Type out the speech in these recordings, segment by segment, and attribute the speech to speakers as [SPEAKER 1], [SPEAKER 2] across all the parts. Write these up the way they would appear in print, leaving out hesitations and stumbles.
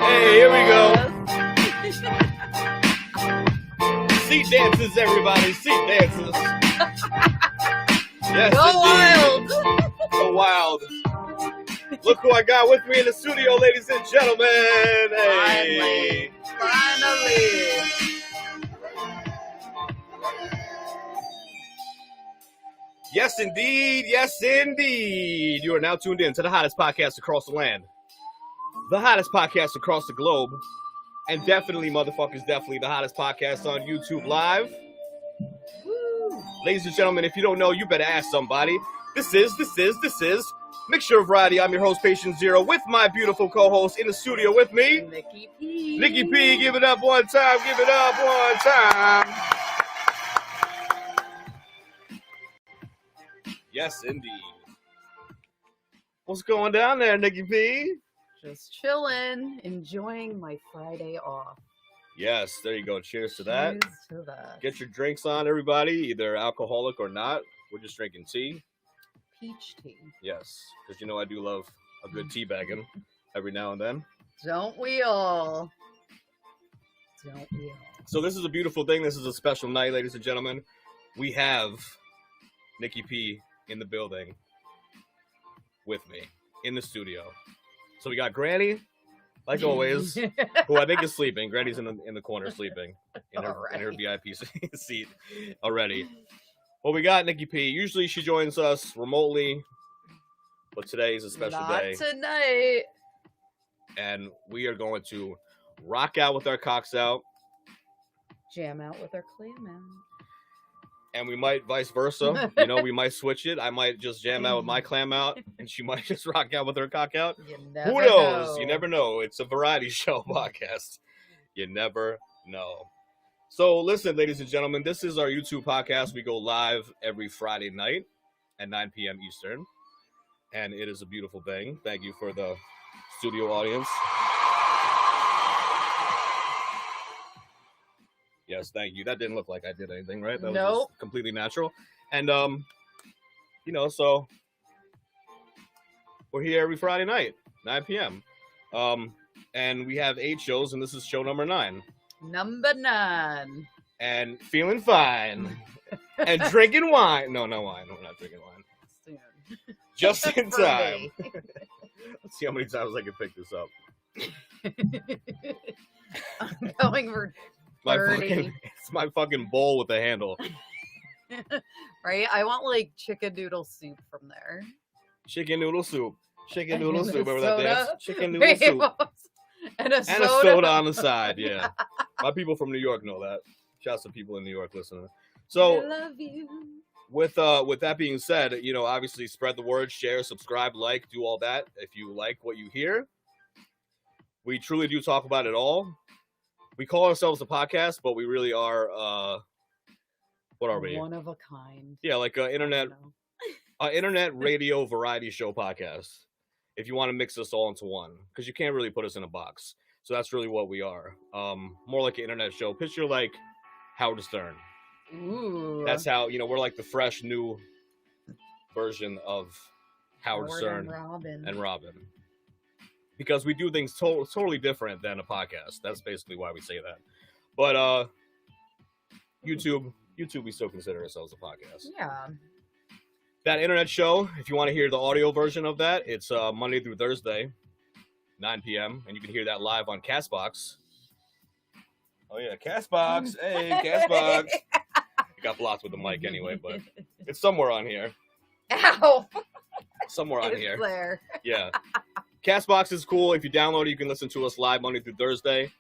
[SPEAKER 1] Hey, here we go. Seat dances, everybody. Seat dances. Yes,
[SPEAKER 2] Go
[SPEAKER 1] indeed.
[SPEAKER 2] wild.
[SPEAKER 1] Go wild. Look who I got with me in the studio, ladies and gentlemen. Hey.
[SPEAKER 2] Finally.
[SPEAKER 1] Yes, indeed. Yes, indeed. You are now tuned in to the hottest podcast across the land. The hottest podcast across the globe. And definitely, motherfuckers, definitely the hottest podcast on YouTube Live.
[SPEAKER 2] Woo.
[SPEAKER 1] Ladies and gentlemen, if you don't know, you better ask somebody. This is Mixture of Variety. I'm your host, Patient Zero, with my beautiful co-host in the studio with me.
[SPEAKER 2] Nikki P.
[SPEAKER 1] Nikki P, give it up one time. Give it up one time. Yes, indeed. What's going down there, Nikki P?
[SPEAKER 2] Just chilling, enjoying my Friday off.
[SPEAKER 1] Yes, there you go. Cheers to that.
[SPEAKER 2] Cheers to that.
[SPEAKER 1] Get your drinks on, everybody, either alcoholic or not. We're just drinking tea.
[SPEAKER 2] Peach tea.
[SPEAKER 1] Yes, because you know I do love a good tea bagging every now and then.
[SPEAKER 2] Don't we all? Don't we all?
[SPEAKER 1] So this is a beautiful thing. This is a special night, ladies and gentlemen. We have Nikki P in the building with me in the studio. So we got Granny, like always, who I think is sleeping. Granny's in the corner sleeping in her VIP seat already. Well, we got Nikki P. Usually she joins us remotely, but today is a special day.
[SPEAKER 2] Not tonight.
[SPEAKER 1] And we are going to rock out with our cocks out.
[SPEAKER 2] Jam out with our clam out.
[SPEAKER 1] And we might vice versa. You know, we might switch it. I might just jam out with my clam out, and she might just rock out with her cock out. Who knows?
[SPEAKER 2] Know.
[SPEAKER 1] You never know. It's a variety show podcast. You never know. So listen, ladies and gentlemen, this is our YouTube podcast. We go live every Friday night at 9 p.m. Eastern. And it is a beautiful thing. Thank you for the studio audience. Yes, thank you. That didn't look like I did anything, right? That was just completely natural. And, you know, so we're here every Friday night, 9 p.m. And we have 8 shows, and this is show number 9.
[SPEAKER 2] Number 9.
[SPEAKER 1] And feeling fine. And drinking wine. No wine. We're not drinking wine.
[SPEAKER 2] Soon.
[SPEAKER 1] Just in time. Let's see how many times I can pick this up.
[SPEAKER 2] I'm going for 30.
[SPEAKER 1] It's my fucking bowl with the handle.
[SPEAKER 2] Right? I want like chicken noodle soup from there.
[SPEAKER 1] Chicken noodle soup. Chicken noodle soup. Remember
[SPEAKER 2] Soda.
[SPEAKER 1] that dance? Chicken noodle soup.
[SPEAKER 2] And a
[SPEAKER 1] soda on the side, yeah. My people from New York know that. Shouts to people in New York listening. So,
[SPEAKER 2] I love you.
[SPEAKER 1] With that being said, you know, obviously spread the word, share, subscribe, like, do all that. If you like what you hear, we truly do talk about it all. We call ourselves a podcast, but we really are, what are we?
[SPEAKER 2] One of a kind.
[SPEAKER 1] Yeah, like an internet radio variety show podcast. If you want to mix us all into one, because you can't really put us in a box. So that's really what we are. More like an internet show. Picture like Howard Stern.
[SPEAKER 2] Ooh.
[SPEAKER 1] That's how, you know, we're like the fresh new version of Howard Stern and Robin. Because we do things totally different than a podcast. That's basically why we say that. But YouTube, we still consider ourselves a podcast.
[SPEAKER 2] Yeah.
[SPEAKER 1] That internet show, if you want to hear the audio version of that, it's Monday through Thursday, 9 p.m. And you can hear that live on Castbox. Oh, yeah, Castbox. Hey, Castbox. It got blocked with the mic anyway, but it's somewhere on here.
[SPEAKER 2] Ow!
[SPEAKER 1] Somewhere on
[SPEAKER 2] it's
[SPEAKER 1] here.
[SPEAKER 2] There.
[SPEAKER 1] Yeah. Castbox is cool. If you download it, you can listen to us live Monday through Thursday.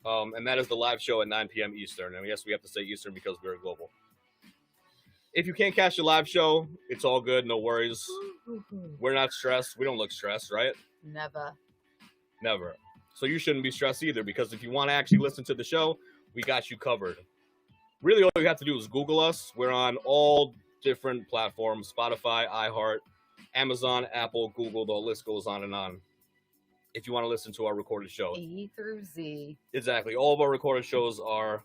[SPEAKER 1] And that is the live show at 9 p.m. Eastern. And yes, we have to say Eastern because we're global. If you can't catch the live show, it's all good. No worries. We're not stressed. We don't look stressed, right? Never. So you shouldn't be stressed either, because if you want to actually listen to the show, we got you covered. Really, all you have to do is Google us. We're on all different platforms: Spotify, iHeart, Amazon, Apple, Google. The list goes on and on. If you want to listen to our recorded show.
[SPEAKER 2] E through Z.
[SPEAKER 1] Exactly. All of our recorded shows are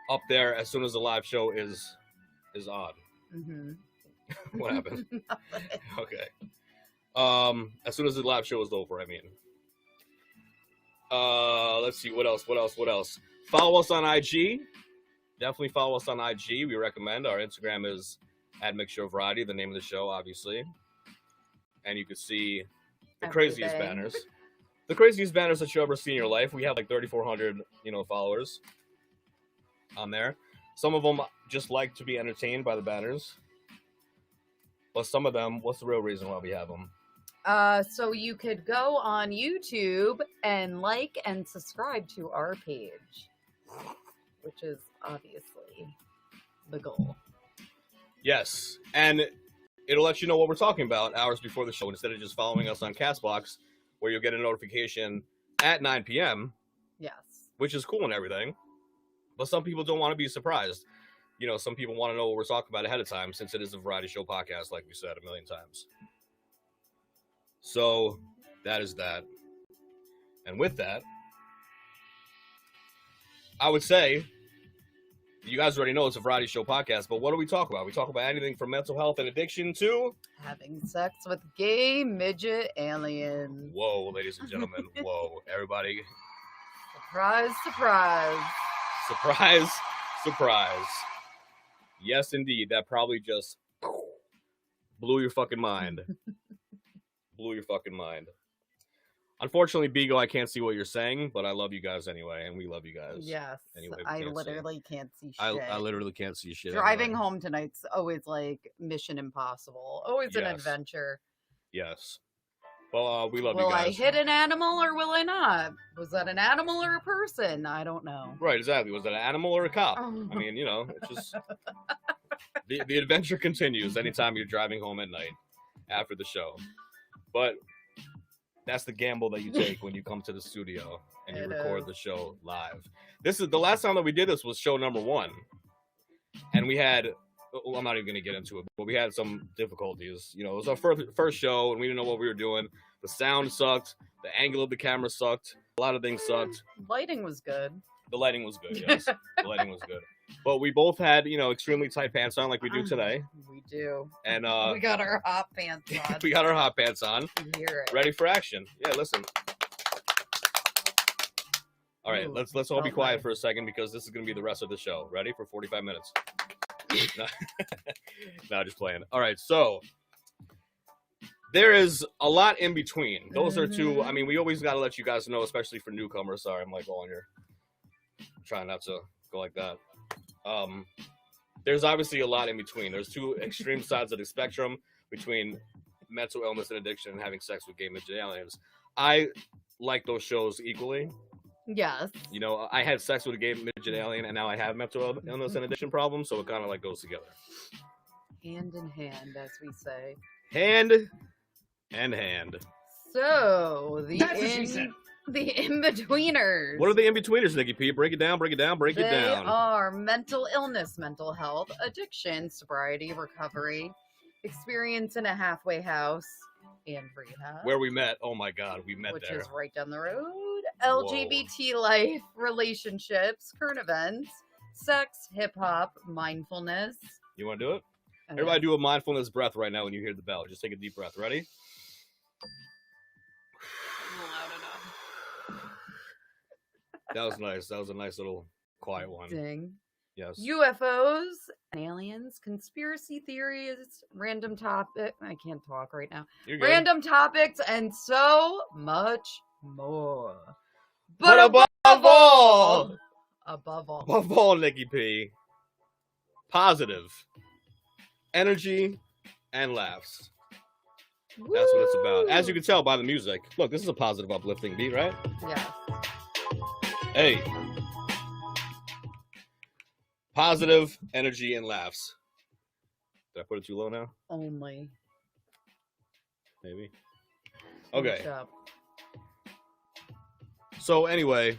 [SPEAKER 1] up there as soon as the live show is on.
[SPEAKER 2] Mm-hmm.
[SPEAKER 1] What happened? Okay. As soon as the live show is over, I mean. Let's see, what else? Follow us on IG. Definitely follow us on IG. We recommend. Our Instagram is @MixShowVariety, the name of the show, obviously. And you can see the craziest banners. The craziest banners that you've ever seen in your life. We have like 3,400, followers on there. Some of them just like to be entertained by the banners. But some of them, what's the real reason why we have them?
[SPEAKER 2] So you could go on YouTube and like and subscribe to our page, which is obviously the goal.
[SPEAKER 1] Yes, and it'll let you know what we're talking about hours before the show instead of just following us on Castbox, where you'll get a notification at 9 p.m.
[SPEAKER 2] Yes.
[SPEAKER 1] Which is cool and everything. But some people don't want to be surprised. Some people want to know what we're talking about ahead of time since it is a variety show podcast, like we said a million times. So that is that. And with that, I would say, you guys already know it's a variety show podcast, but what do we talk about? We talk about anything from mental health and addiction to
[SPEAKER 2] having sex with gay midget aliens.
[SPEAKER 1] Whoa, ladies and gentlemen. Whoa, everybody.
[SPEAKER 2] Surprise, surprise.
[SPEAKER 1] Surprise, surprise. Yes, indeed. That probably just blew your fucking mind. Blew your fucking mind. Unfortunately, Beagle, I can't see what you're saying, but I love you guys anyway, and we love you guys.
[SPEAKER 2] Yes.
[SPEAKER 1] Anyway,
[SPEAKER 2] I literally can't see shit.
[SPEAKER 1] I literally can't see shit.
[SPEAKER 2] Driving
[SPEAKER 1] anyway.
[SPEAKER 2] home tonight's always like Mission Impossible. Always an adventure.
[SPEAKER 1] Yes. Well, we love you
[SPEAKER 2] guys. Will I hit an animal or will I not? Was that an animal or a person? I don't know.
[SPEAKER 1] Right, exactly. Was that an animal or a cop? I mean, it's just... the adventure continues anytime you're driving home at night after the show. But that's the gamble that you take when you come to the studio and you record the show live. This is the last time that we did this was show number 1. And we had... Well, I'm not even going to get into it, but we had some difficulties. It was our first show, and we didn't know what we were doing. The sound sucked. The angle of the camera sucked. A lot of things sucked.
[SPEAKER 2] Lighting was good.
[SPEAKER 1] The lighting was good, yes. The lighting was good. But we both had, extremely tight pants on like we do today.
[SPEAKER 2] We do.
[SPEAKER 1] And
[SPEAKER 2] we got our hot pants on.
[SPEAKER 1] We got our hot pants on. Ready for action. Yeah, listen. All right, let's all be quiet for a second because this is going to be the rest of the show. Ready for 45 minutes? No, just playing. All right, so there is a lot in between. Those are two. I mean, we always got to let you guys know, especially for newcomers. Sorry, I'm like all on your. I'm trying not to go like that. There's obviously a lot in between. There's two extreme sides of the spectrum between mental illness and addiction and having sex with gay midget aliens. I like those shows equally.
[SPEAKER 2] Yes.
[SPEAKER 1] I had sex with a gay midget alien, and now I have mental illness and addiction problems, so it kind of like goes together.
[SPEAKER 2] Hand in hand, as we say.
[SPEAKER 1] Hand and hand.
[SPEAKER 2] So, the in-betweeners.
[SPEAKER 1] What are the in-betweeners, Nikki P? Break it down.
[SPEAKER 2] They are mental illness, mental health, addiction, sobriety, recovery, experience in a halfway house, and rehab.
[SPEAKER 1] Where we met. Oh my God, we met
[SPEAKER 2] which
[SPEAKER 1] there.
[SPEAKER 2] Which is right down the road. LGBT life, relationships, current events, sex, hip-hop, mindfulness.
[SPEAKER 1] You want to do it? Okay. Everybody do a mindfulness breath right now when you hear the bell. Just take a deep breath. Ready?
[SPEAKER 2] Loud enough.
[SPEAKER 1] That was nice. That was a nice little quiet one.
[SPEAKER 2] Ding.
[SPEAKER 1] Yes.
[SPEAKER 2] UFOs, aliens, conspiracy theories, random topic. I can't talk right now. Random topics and so much more. But above all,
[SPEAKER 1] Nikki P, positive energy and laughs. Woo! That's what it's about. As you can tell by the music. Look, this is a positive, uplifting beat, right?
[SPEAKER 2] Yeah.
[SPEAKER 1] Hey. Positive energy and laughs. Did I put it too low now?
[SPEAKER 2] Only.
[SPEAKER 1] Maybe. Okay. So anyway,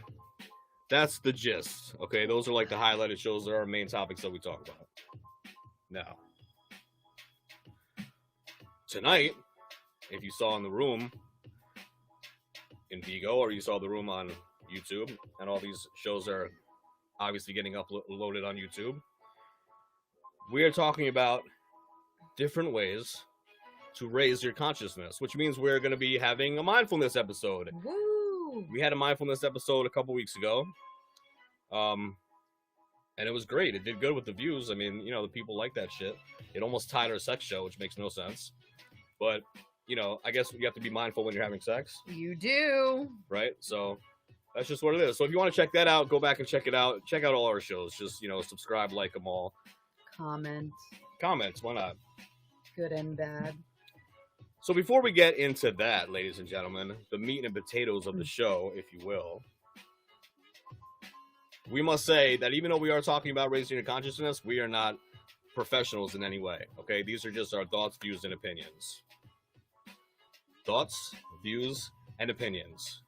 [SPEAKER 1] that's the gist. Okay, those are like the highlighted shows. There are main topics that we talk about. Now, tonight, if you saw in the room in Vigo, or you saw the room on YouTube, and all these shows are obviously getting uploaded on YouTube, we are talking about different ways to raise your consciousness, which means we're going to be having a mindfulness episode.
[SPEAKER 2] Woo!
[SPEAKER 1] We had a mindfulness episode a couple weeks ago. And it was great. It did good with the views. I mean, the people like that shit. It almost tied our sex show, which makes no sense. But, I guess you have to be mindful when you're having sex.
[SPEAKER 2] You do.
[SPEAKER 1] Right? So that's just what it is. So if you want to check that out, go back and check it out. Check out all our shows. Just, subscribe, like them all. Comments, why not?
[SPEAKER 2] Good and bad.
[SPEAKER 1] So before we get into that, ladies and gentlemen, the meat and potatoes of the show, if you will, we must say that even though we are talking about raising your consciousness, we are not professionals in any way, okay? These are just our thoughts, views, and opinions. Thoughts, views, and opinions.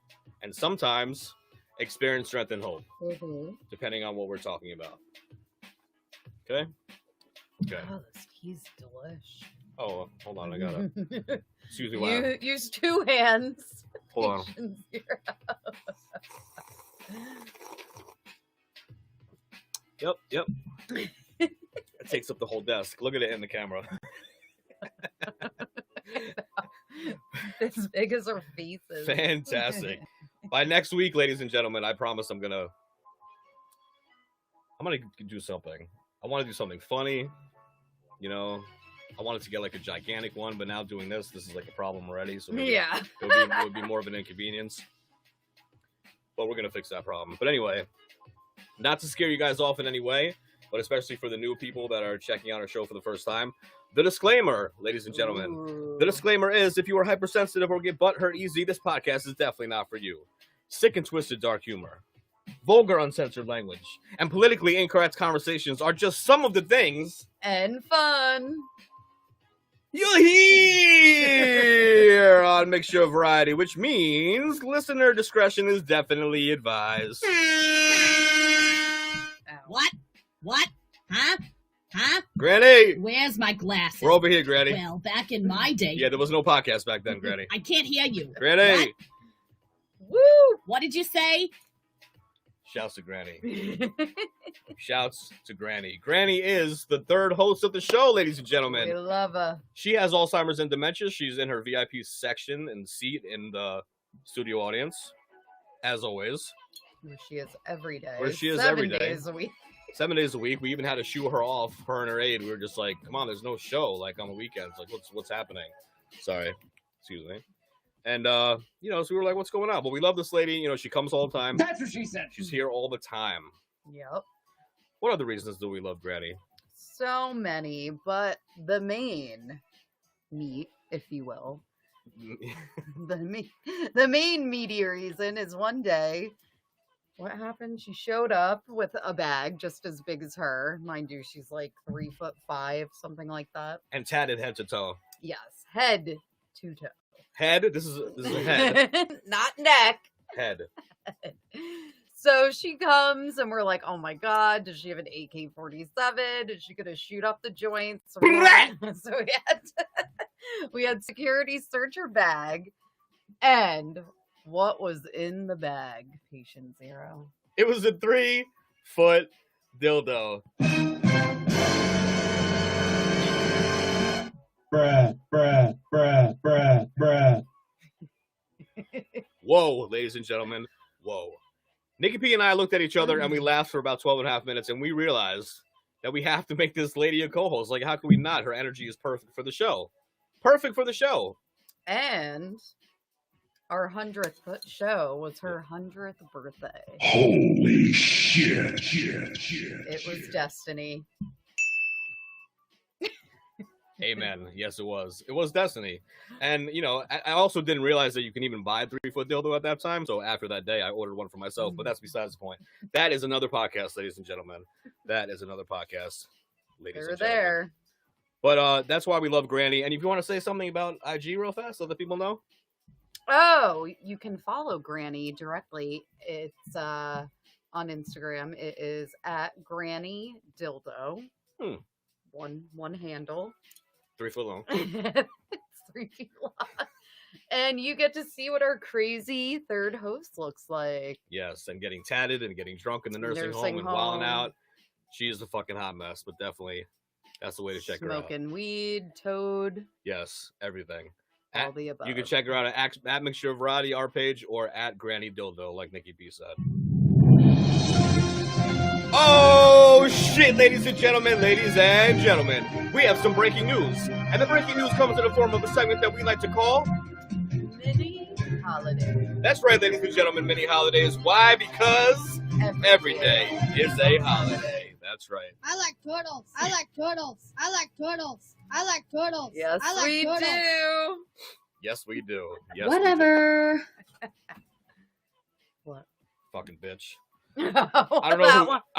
[SPEAKER 1] And sometimes experience, strength, and hope, depending on what we're talking about. Okay? Okay.
[SPEAKER 2] Oh, this tea's delish.
[SPEAKER 1] Oh, hold on, I gotta... Excuse me, wow.
[SPEAKER 2] Use 2 hands.
[SPEAKER 1] Hold on. Yep. It takes up the whole desk. Look at it in the camera.
[SPEAKER 2] As big as our faces.
[SPEAKER 1] Fantastic. By next week, ladies and gentlemen, I promise I'm gonna do something. I want to do something funny. I wanted to get like a gigantic one, but now doing this is like a problem already. So maybe it would be more of an inconvenience. But we're gonna fix that problem. But anyway, not to scare you guys off in any way, but especially for the new people that are checking out our show for the first time. The disclaimer, ladies and gentlemen.
[SPEAKER 2] Ooh.
[SPEAKER 1] The disclaimer is, if you are hypersensitive or get butthurt easy, this podcast is definitely not for you. Sick and twisted dark humor, vulgar uncensored language, and politically incorrect conversations are just some of the things
[SPEAKER 2] and fun
[SPEAKER 1] you'll hear on Mixture of Variety, which means listener discretion is definitely advised.
[SPEAKER 3] What? Huh?
[SPEAKER 1] Granny!
[SPEAKER 3] Where's my glasses?
[SPEAKER 1] We're over here, Granny.
[SPEAKER 3] Well, back in my day...
[SPEAKER 1] Yeah, there was no podcast back then, Granny.
[SPEAKER 3] I can't hear you.
[SPEAKER 1] Granny!
[SPEAKER 3] What? Woo! What did you say?
[SPEAKER 1] Shouts to Granny. Shouts to Granny. Granny is the third host of the show, ladies and gentlemen.
[SPEAKER 2] We love her.
[SPEAKER 1] She has Alzheimer's and dementia. She's in her VIP section and seat in the studio audience, as always.
[SPEAKER 2] Where she is every day.
[SPEAKER 1] Where she is
[SPEAKER 2] 7
[SPEAKER 1] every day.
[SPEAKER 2] days a week.
[SPEAKER 1] 7 days a week. We even had to shoo her off, her and her aide. We were just like, come on, there's no show, like, on the weekends. Like, what's happening? Sorry. Excuse me. And, so we were like, what's going on? But we love this lady. She comes all the time.
[SPEAKER 4] That's what she said.
[SPEAKER 1] She's here all the time.
[SPEAKER 2] Yep.
[SPEAKER 1] What other reasons do we love Granny?
[SPEAKER 2] So many, but the main meat, if you will, the main meaty reason is one day, what happened? She showed up with a bag just as big as her. Mind you, she's like 3'5", something like that.
[SPEAKER 1] And tatted head to toe.
[SPEAKER 2] Yes, head to toe.
[SPEAKER 1] Head? This is a head.
[SPEAKER 2] Not neck.
[SPEAKER 1] Head.
[SPEAKER 2] So she comes and we're like, oh my God, does she have an AK-47? Is she going to shoot up the joints? So we had security search her bag. And what was in the bag, Patient Zero?
[SPEAKER 1] It was a 3-foot dildo.
[SPEAKER 4] Bruh.
[SPEAKER 1] Whoa, ladies and gentlemen. Whoa. Nikki P and I looked at each other and we laughed for about 12 and a half minutes, and we realized that we have to make this lady a co-host. Like, how can we not? Her energy is perfect for the show. Perfect for the show.
[SPEAKER 2] And our 100th show was her 100th birthday.
[SPEAKER 4] Holy shit.
[SPEAKER 2] It was destiny.
[SPEAKER 1] Amen. Yes, it was. It was destiny. And, I also didn't realize that you can even buy a 3-foot dildo at that time. So after that day, I ordered one for myself. But that's besides the point. That is another podcast, ladies and gentlemen. That is another podcast, ladies and gentlemen.
[SPEAKER 2] There.
[SPEAKER 1] But that's why we love Granny. And if you want to say something about IG real fast so that people know.
[SPEAKER 2] Oh, you can follow Granny directly. It's on Instagram. It is at Granny Dildo. One handle.
[SPEAKER 1] 3 foot long.
[SPEAKER 2] It's 3 feet long. And you get to see what our crazy third host looks like.
[SPEAKER 1] Yes, and getting tatted and getting drunk in the nursing home and wilding out. She is a fucking hot mess, but definitely that's the way to check her out.
[SPEAKER 2] Smoking weed, toad.
[SPEAKER 1] Yes, everything.
[SPEAKER 2] All the above.
[SPEAKER 1] You can check her out at Mixture of Variety, our page, or at Granny Dildo, like Nikki B said. Oh shit, ladies and gentlemen, we have some breaking news. And the breaking news comes in the form of a segment that we like to call
[SPEAKER 2] Mini Holiday.
[SPEAKER 1] That's right, ladies and gentlemen, mini holidays. Why? Because every day is a holiday. That's right.
[SPEAKER 5] I like turtles. I like turtles. I like turtles. I like turtles.
[SPEAKER 2] Yes,
[SPEAKER 5] I like
[SPEAKER 2] we
[SPEAKER 5] turtles.
[SPEAKER 2] do.
[SPEAKER 1] Yes, we do. Yes,
[SPEAKER 6] Whatever.
[SPEAKER 2] What?
[SPEAKER 1] Fucking bitch.
[SPEAKER 2] I
[SPEAKER 1] I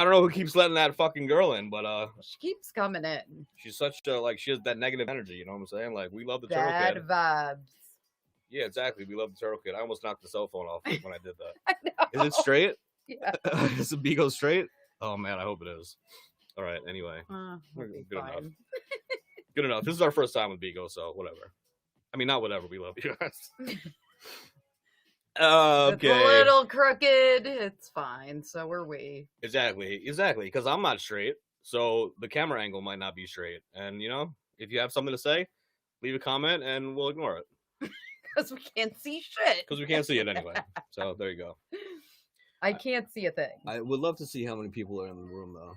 [SPEAKER 1] don't know who keeps letting that fucking girl in, but
[SPEAKER 2] She keeps coming in.
[SPEAKER 1] she's such a she has that negative energy. You know what I'm saying? Like we love the turtle
[SPEAKER 2] Bad
[SPEAKER 1] kid.
[SPEAKER 2] vibes.
[SPEAKER 1] Yeah, exactly. We love the turtle kid. I almost knocked the cell phone off when I did that.
[SPEAKER 2] I know.
[SPEAKER 1] Is it straight?
[SPEAKER 2] Yeah.
[SPEAKER 1] Is the Beagle straight? Oh man, I hope it is. All right. Anyway,
[SPEAKER 2] We'll be
[SPEAKER 1] good enough.
[SPEAKER 2] fine.
[SPEAKER 1] Good enough. This is our first time with Beagle, so whatever. I mean, not whatever. We love you guys.
[SPEAKER 2] It's a
[SPEAKER 1] Okay.
[SPEAKER 2] little crooked. It's fine. So are we.
[SPEAKER 1] Exactly. Because I'm not straight, so the camera angle might not be straight. And you know, if you have something to say, leave a comment and we'll ignore it
[SPEAKER 2] Because we can't see shit.
[SPEAKER 1] because we can't see it anyway. So there you go.
[SPEAKER 2] I can't see a thing.
[SPEAKER 1] I would love to see how many people are in the room, though.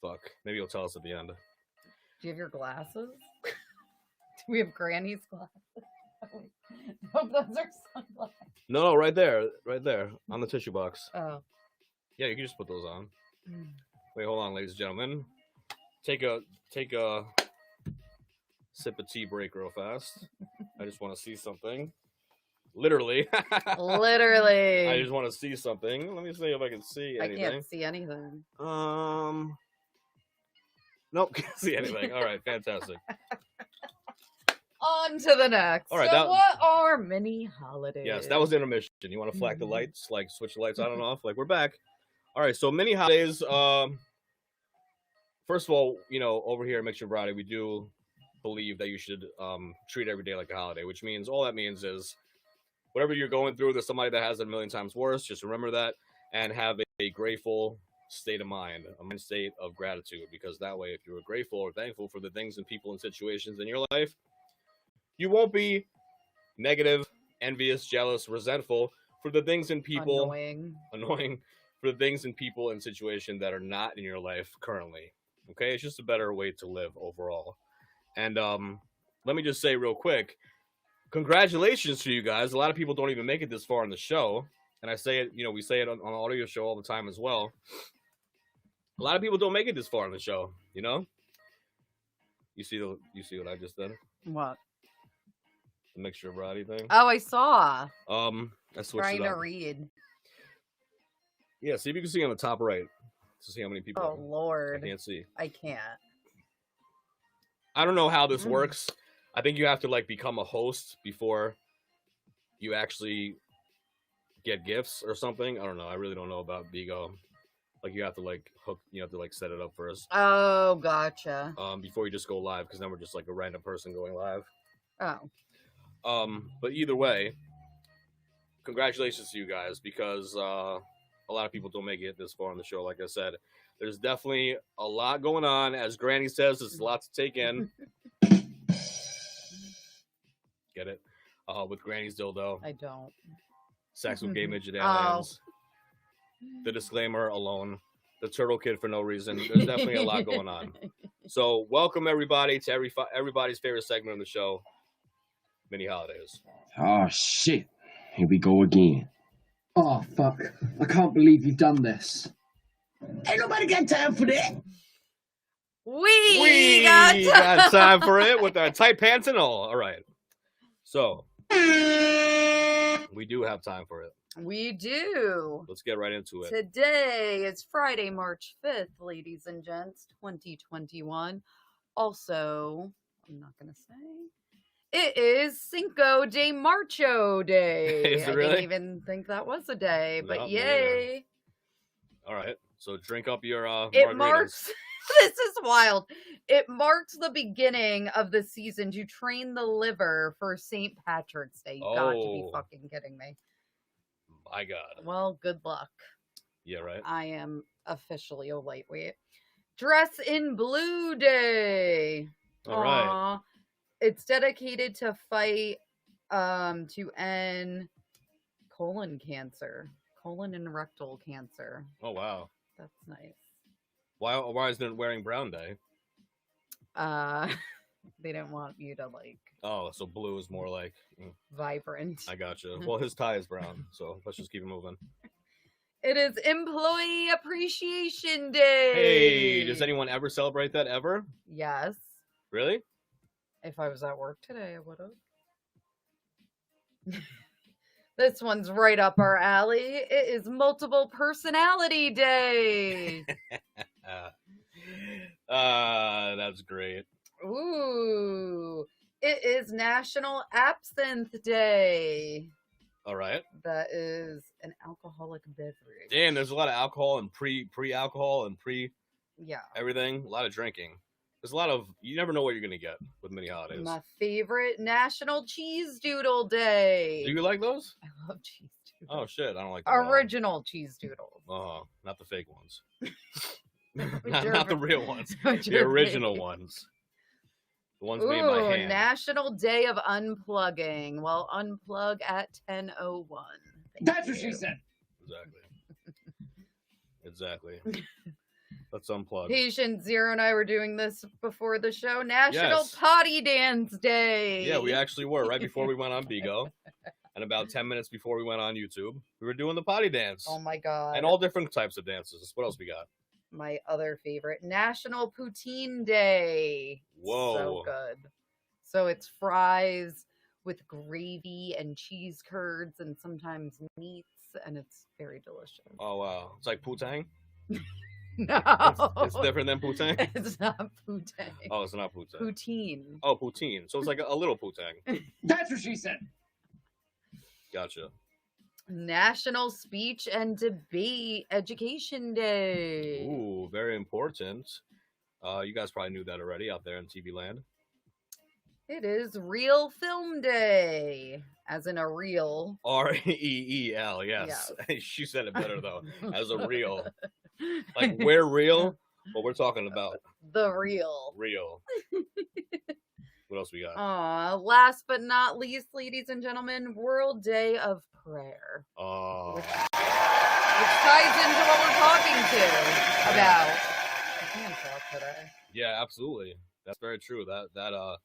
[SPEAKER 1] Fuck. Maybe you'll tell us at the end.
[SPEAKER 2] Do you have your glasses? Do we have Granny's glasses? Nope, those are sunglasses.
[SPEAKER 1] No, right there, on the tissue box.
[SPEAKER 2] Oh.
[SPEAKER 1] Yeah, you can just put those on. Wait, hold on, ladies and gentlemen. Take a sip of tea break real fast. I just want to see something. Literally.
[SPEAKER 2] Literally.
[SPEAKER 1] I just want to see something. Let me see if I can see anything.
[SPEAKER 2] I can't see anything.
[SPEAKER 1] Nope, can't see anything. All right, fantastic.
[SPEAKER 2] On to the next.
[SPEAKER 1] All right,
[SPEAKER 2] so what are mini holidays?
[SPEAKER 1] Yes, that was intermission. You want to flack the lights, like switch the lights on and off? Like we're back. All right, so mini holidays. First of all, you know, over here at Mixture Variety, we do believe that you should treat every day like a holiday, which means all that means is whatever you're going through, there's somebody that has it a million times worse. Just remember that and have a grateful state of mind, a mind state of gratitude, because that way, if you're grateful or thankful for the things and people and situations in your life, you won't be negative, envious, jealous, resentful for the things and people annoying for the things and people and situations that are not in your life currently. Okay, it's just a better way to live overall. And let me just say real quick, congratulations to you guys. A lot of people don't even make it this far in the show, and I say it, you know, we say it on the audio show all the time as well. A lot of people don't make it this far in the show, you know. You see what I just did?
[SPEAKER 2] What?
[SPEAKER 1] The Mixture of Variety thing.
[SPEAKER 2] Oh, I saw.
[SPEAKER 1] I switched
[SPEAKER 2] Trying
[SPEAKER 1] it
[SPEAKER 2] to
[SPEAKER 1] up.
[SPEAKER 2] read.
[SPEAKER 1] Yeah, see if you can see on the top right to see how many people.
[SPEAKER 2] Oh Lord,
[SPEAKER 1] I can't see.
[SPEAKER 2] I can't.
[SPEAKER 1] I don't know how this works. I think you have to like become a host before you actually get gifts or something. I don't know. I really don't know about Bigo. Like you have to like hook. You have to like set it up first.
[SPEAKER 2] Oh, gotcha.
[SPEAKER 1] Before you just go live, because then we're just like a random person going live.
[SPEAKER 2] Oh.
[SPEAKER 1] But either way, congratulations to you guys, because a lot of people don't make it this far on the show. Like I said, there's definitely a lot going on. As Granny says, it's a lot to take in. Get it? With Granny's dildo.
[SPEAKER 2] I don't.
[SPEAKER 1] Sex with gay midget aliens. The disclaimer alone. The turtle kid for no reason. There's definitely a lot going on. So welcome everybody to everybody's favorite segment of the show, Mini Holidays.
[SPEAKER 7] Oh shit. Here we go again.
[SPEAKER 8] Oh, fuck. I can't believe you've done this.
[SPEAKER 4] Ain't nobody got time for that.
[SPEAKER 2] We
[SPEAKER 1] got time for it with our tight pants and all right. So we do have time for it.
[SPEAKER 2] We do.
[SPEAKER 1] Let's get right into it.
[SPEAKER 2] Today is Friday, March 5th, ladies and gents, 2021. Also, I'm not going to say, it is Cinco de Marcho Day.
[SPEAKER 1] Is it
[SPEAKER 2] I
[SPEAKER 1] really?
[SPEAKER 2] didn't even think that was a day, but
[SPEAKER 1] No, me
[SPEAKER 2] yay.
[SPEAKER 1] All right. So drink up your
[SPEAKER 2] It
[SPEAKER 1] margaritas.
[SPEAKER 2] marks, this is wild. It marks the beginning of the season to train the liver for St. Patrick's Day. You got to be fucking kidding me.
[SPEAKER 1] My God.
[SPEAKER 2] Well, good luck.
[SPEAKER 1] Yeah, right.
[SPEAKER 2] I am officially a lightweight. Dress in Blue Day.
[SPEAKER 1] All right.
[SPEAKER 2] Aw. It's dedicated to fight to end colon and rectal cancer.
[SPEAKER 1] Oh wow.
[SPEAKER 2] That's nice.
[SPEAKER 1] Why isn't it wearing brown day?
[SPEAKER 2] They don't want you to like.
[SPEAKER 1] Oh, so blue is more like
[SPEAKER 2] vibrant.
[SPEAKER 1] I gotcha. Well, his tie is brown, so let's just keep it moving.
[SPEAKER 2] It is Employee Appreciation Day.
[SPEAKER 1] Hey, does anyone ever celebrate that ever?
[SPEAKER 2] Yes.
[SPEAKER 1] Really?
[SPEAKER 2] If I was at work today, I would have. This one's right up our alley. It is Multiple Personality Day.
[SPEAKER 1] That's great.
[SPEAKER 2] Ooh. It is National Absinthe Day.
[SPEAKER 1] All right.
[SPEAKER 2] That is an alcoholic beverage.
[SPEAKER 1] Damn, there's a lot of alcohol and pre-alcohol and
[SPEAKER 2] Yeah.
[SPEAKER 1] everything. A lot of drinking. There's a lot of, you never know what you're going to get with mini holidays.
[SPEAKER 2] My favorite, National Cheese Doodle Day.
[SPEAKER 1] Do you like those?
[SPEAKER 2] I love cheese doodles.
[SPEAKER 1] Oh, shit. I don't like them at all.
[SPEAKER 2] Original cheese doodles.
[SPEAKER 1] Not the fake ones. not the real ones. The original ones. The ones made by hand.
[SPEAKER 2] National Day of Unplugging. Well, unplug at 10:01.
[SPEAKER 4] That's what she said.
[SPEAKER 1] Exactly. Let's unplug.
[SPEAKER 2] Patient Zero and I were doing this before the show. National
[SPEAKER 1] Yes.
[SPEAKER 2] Potty Dance Day.
[SPEAKER 1] Yeah, we actually were right before we went on Bigo. And about 10 minutes before we went on YouTube, we were doing the potty dance.
[SPEAKER 2] Oh my God.
[SPEAKER 1] And all different types of dances. What else we got?
[SPEAKER 2] My other favorite, National Poutine Day.
[SPEAKER 1] Whoa.
[SPEAKER 2] So good. So it's fries with gravy and cheese curds and sometimes meats, and it's very delicious.
[SPEAKER 1] Oh, wow. It's like Poutine?
[SPEAKER 2] No.
[SPEAKER 1] It's different than Poutine?
[SPEAKER 2] It's not Poutine.
[SPEAKER 1] Oh, it's not Poutine.
[SPEAKER 2] Poutine.
[SPEAKER 1] Oh, Poutine. So it's like a little Poutine.
[SPEAKER 4] That's what she said.
[SPEAKER 1] Gotcha.
[SPEAKER 2] National Speech and Debate Education Day.
[SPEAKER 1] Ooh, very important. You guys probably knew that already out there in TV land.
[SPEAKER 2] It is Reel Film Day, as in a reel.
[SPEAKER 1] REEL, yes.
[SPEAKER 2] Yes.
[SPEAKER 1] She said it better, though. As a reel. Like, we're real, but we're talking about
[SPEAKER 2] The reel.
[SPEAKER 1] real. What else we got?
[SPEAKER 2] Last but not least, ladies and gentlemen, World Day of Prayer.
[SPEAKER 1] Oh.
[SPEAKER 2] Which ties into what we're talking about. I can't talk today.
[SPEAKER 1] Yeah, absolutely. That's very true. That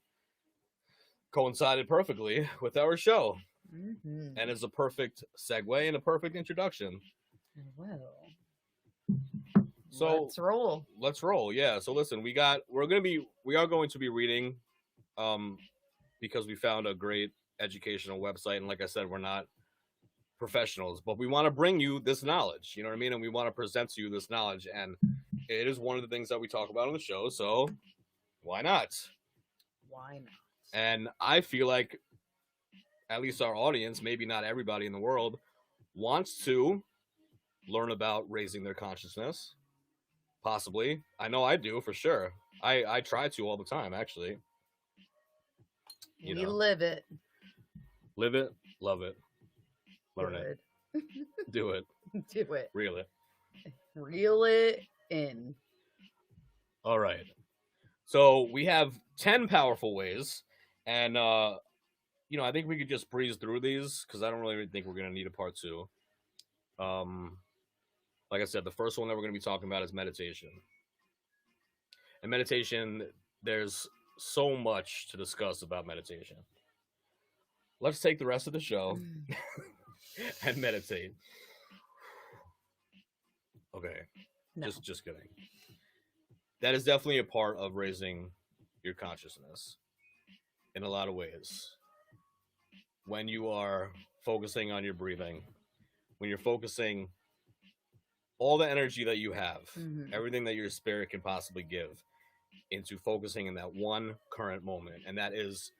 [SPEAKER 1] coincided perfectly with our show.
[SPEAKER 2] Mm-hmm.
[SPEAKER 1] And it's a perfect segue and a perfect introduction.
[SPEAKER 2] Well,
[SPEAKER 1] So
[SPEAKER 2] let's roll.
[SPEAKER 1] Let's roll. Yeah. So listen, we are going to be reading because we found a great educational website, and like I said, we're not professionals, but we want to bring you this knowledge, you know what I mean? And we want to present to you this knowledge, and it is one of the things that we talk about on the show, so why not?
[SPEAKER 2] Why not?
[SPEAKER 1] And I feel like at least our audience, maybe not everybody in the world, wants to learn about raising their consciousness. Possibly. I know I do, for sure. I try to all the time, actually.
[SPEAKER 2] We live it.
[SPEAKER 1] Live it, love it, learn it, do it,
[SPEAKER 2] Do it.
[SPEAKER 1] reel it.
[SPEAKER 2] Reel it in.
[SPEAKER 1] All right. So we have 10 powerful ways, and I think we could just breeze through these because I don't really think we're going to need a part 2. Like I said, the first one that we're going to be talking about is meditation. And meditation, there's so much to discuss about meditation. Let's take the rest of the show and meditate. Okay.
[SPEAKER 2] No.
[SPEAKER 1] Just kidding. That is definitely a part of raising your consciousness in a lot of ways. When you are focusing on your breathing, when you're focusing all the energy that you have, everything that your spirit can possibly give into focusing in that one current moment, and that is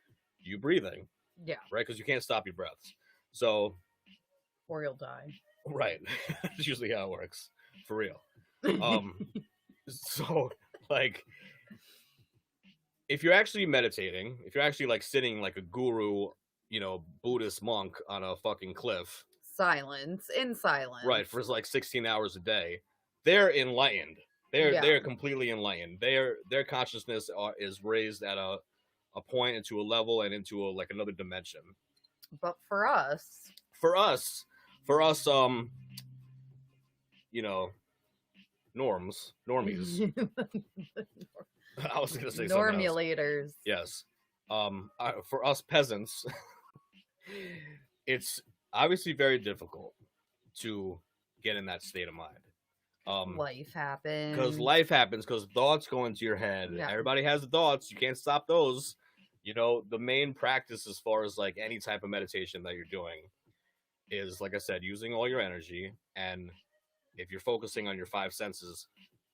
[SPEAKER 1] you breathing.
[SPEAKER 2] Yeah.
[SPEAKER 1] Right? Because you can't stop your breaths. So.
[SPEAKER 2] Or you'll die.
[SPEAKER 1] Right. That's usually how it works. For real. So, like, if you're actually meditating, if you're actually, like, sitting like a guru, Buddhist monk on a fucking cliff.
[SPEAKER 2] In silence.
[SPEAKER 1] Right, for like 16 hours a day, they're enlightened. They're completely enlightened. Their consciousness is raised at a a point, into a level, and into like another dimension.
[SPEAKER 2] But for us,
[SPEAKER 1] normies. I was gonna say something else.
[SPEAKER 2] normulators.
[SPEAKER 1] Yes. For us peasants, it's obviously very difficult to get in that state of mind.
[SPEAKER 2] Life happens.
[SPEAKER 1] Because thoughts go into your head.
[SPEAKER 2] Yeah.
[SPEAKER 1] Everybody has thoughts. You can't stop those. The main practice as far as like any type of meditation that you're doing is, like I said, using all your energy. And if you're focusing on your five senses,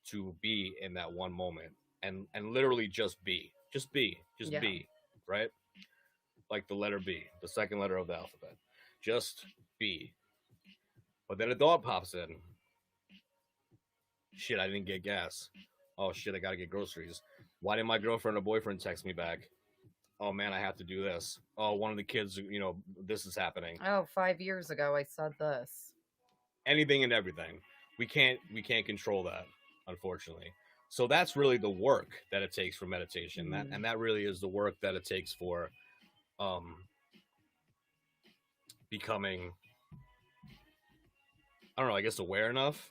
[SPEAKER 1] to be in that one moment and literally just be,
[SPEAKER 2] Yeah.
[SPEAKER 1] be, right? Like the letter B, the second letter of the alphabet. Just be. But then a thought pops in. Shit, I didn't get gas. Oh shit, I gotta get groceries. Why didn't my girlfriend or boyfriend text me back? Oh man, I have to do this. Oh, one of the kids, this is happening.
[SPEAKER 2] Oh, 5 years ago I said this.
[SPEAKER 1] Anything and everything. We can't control that, unfortunately. So that's really the work that it takes for meditation.
[SPEAKER 2] Mm-hmm.
[SPEAKER 1] That really is the work that it takes for becoming, I don't know, I guess aware enough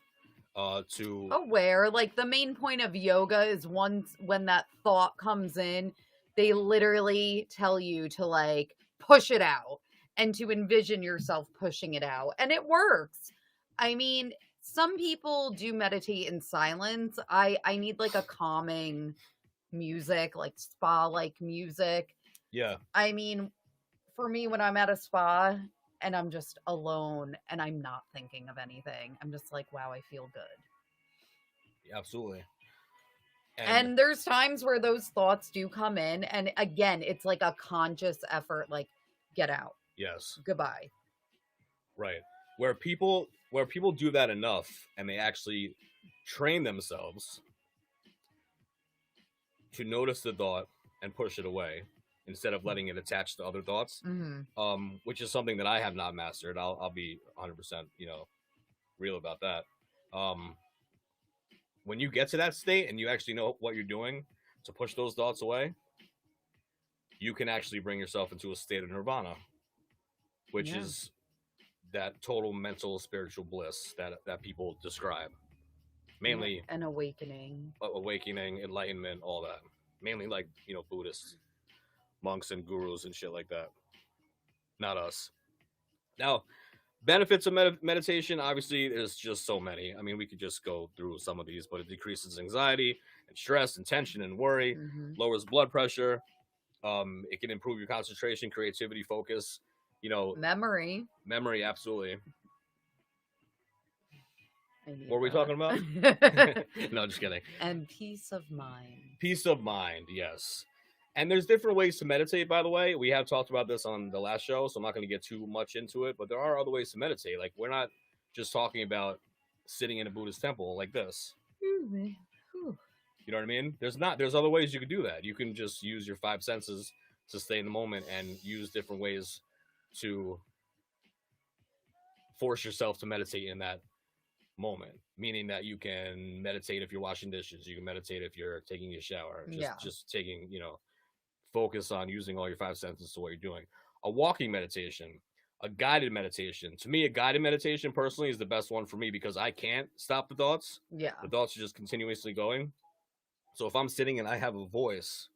[SPEAKER 1] to
[SPEAKER 2] aware. Like the main point of yoga is when that thought comes in, they literally tell you to like push it out and to envision yourself pushing it out, and it works. I mean, some people do meditate in silence. I need like a calming music, like spa like music.
[SPEAKER 1] Yeah.
[SPEAKER 2] I mean, for me, when I'm at a spa and I'm just alone and I'm not thinking of anything, I'm just like, wow, I feel good.
[SPEAKER 1] Absolutely.
[SPEAKER 2] And there's times where those thoughts do come in, and again, it's like a conscious effort, like get out.
[SPEAKER 1] Yes.
[SPEAKER 2] Goodbye.
[SPEAKER 1] Right. Where people do that enough and they actually train themselves to notice the thought and push it away instead of letting it attach to other thoughts, which is something that I have not mastered. I'll be 100%, real about that. When you get to that state and you actually know what you're doing to push those thoughts away, you can actually bring yourself into a state of nirvana, which is that total mental spiritual bliss that people describe. Mainly
[SPEAKER 2] an awakening,
[SPEAKER 1] enlightenment, all that. Mainly like, Buddhist monks and gurus and shit like that. Not us. Now, benefits of meditation, obviously, there's just so many. I mean, we could just go through some of these, but it decreases anxiety and stress and tension and worry, lowers blood pressure. It can improve your concentration, creativity, focus,
[SPEAKER 2] memory,
[SPEAKER 1] absolutely.
[SPEAKER 2] What
[SPEAKER 1] were we talking about? No, just kidding.
[SPEAKER 2] And peace of mind.
[SPEAKER 1] Peace of mind, yes. And there's different ways to meditate, by the way. We have talked about this on the last show, so I'm not going to get too much into it, but there are other ways to meditate. Like, we're not just talking about sitting in a Buddhist temple like this. You know what I mean? There's other ways you could do that. You can just use your five senses to stay in the moment and use different ways to force yourself to meditate in that moment. Meaning that you can meditate if you're washing dishes. You can meditate if you're taking a shower. Just taking, focus on using all your five senses to what you're doing. A walking meditation, a guided meditation. To me, a guided meditation personally is the best one for me because I can't stop the thoughts.
[SPEAKER 2] Yeah.
[SPEAKER 1] The thoughts are just continuously going. So if I'm sitting and I have a voice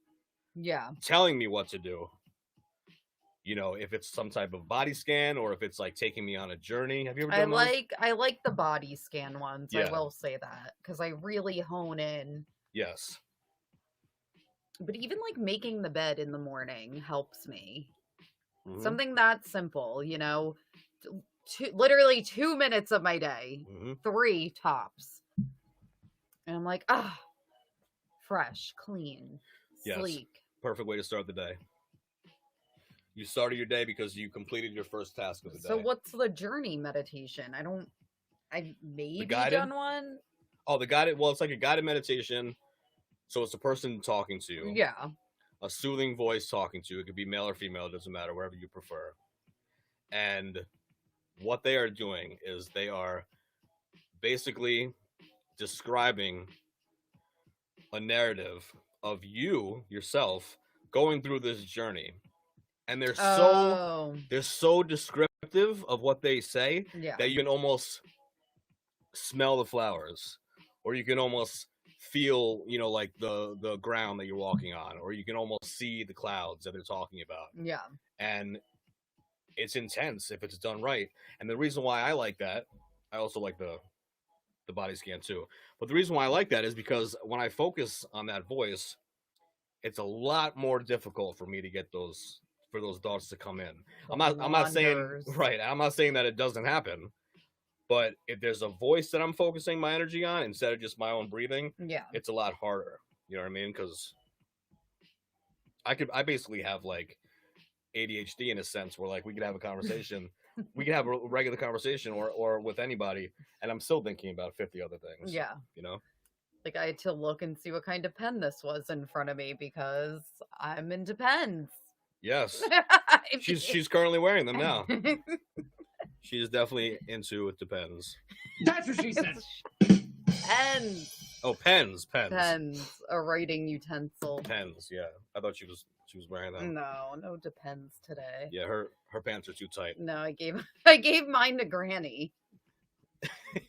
[SPEAKER 1] telling me what to do, if it's some type of body scan or if it's like taking me on a journey. Have you ever done those?
[SPEAKER 2] I like the body scan ones. I will say that because I really hone in.
[SPEAKER 1] Yes.
[SPEAKER 2] But even like making the bed in the morning helps me. Something that simple, literally 2 minutes of my day, 3 tops. And I'm like, fresh, clean, sleek.
[SPEAKER 1] Perfect way to start the day. You started your day because you completed your first task of the day.
[SPEAKER 2] So what's the journey meditation? I maybe done one.
[SPEAKER 1] Oh, the guided, well, it's like a guided meditation. So it's a person talking to you.
[SPEAKER 2] Yeah.
[SPEAKER 1] A soothing voice talking to you. It could be male or female, it doesn't matter, wherever you prefer. And what they are doing is they are basically describing a narrative of you, yourself, going through this journey, and they're
[SPEAKER 2] Oh,
[SPEAKER 1] so descriptive of what they say
[SPEAKER 2] yeah.
[SPEAKER 1] that you can almost smell the flowers, or you can almost feel, you know, like the ground that you're walking on, or you can almost see the clouds that they're talking about.
[SPEAKER 2] Yeah.
[SPEAKER 1] And it's intense if it's done right. And the reason why I like that, I also like the body scan too. But the reason why I like that is because when I focus on that voice, it's a lot more difficult for me to get those thoughts to come in. I'm not saying
[SPEAKER 2] Wonders.
[SPEAKER 1] right. I'm not saying that it doesn't happen. But if there's a voice that I'm focusing my energy on instead of just my own breathing,
[SPEAKER 2] Yeah.
[SPEAKER 1] it's a lot harder. You know what I mean? Because I basically have like ADHD in a sense where like we could have a conversation, we could have a regular conversation or with anybody, and I'm still thinking about 50 other things.
[SPEAKER 2] Yeah.
[SPEAKER 1] You know?
[SPEAKER 2] Like I had to look and see what kind of pen this was in front of me because I'm into pens.
[SPEAKER 1] Yes.
[SPEAKER 2] I mean-
[SPEAKER 1] She's currently wearing them now. She's definitely into it depends.
[SPEAKER 4] That's what she said.
[SPEAKER 2] Pens.
[SPEAKER 1] Oh, pens.
[SPEAKER 2] Pens. A writing utensil.
[SPEAKER 1] Pens, yeah. I thought she was wearing them.
[SPEAKER 2] No depends today.
[SPEAKER 1] Yeah, her pants are too tight.
[SPEAKER 2] No, I gave mine to Granny.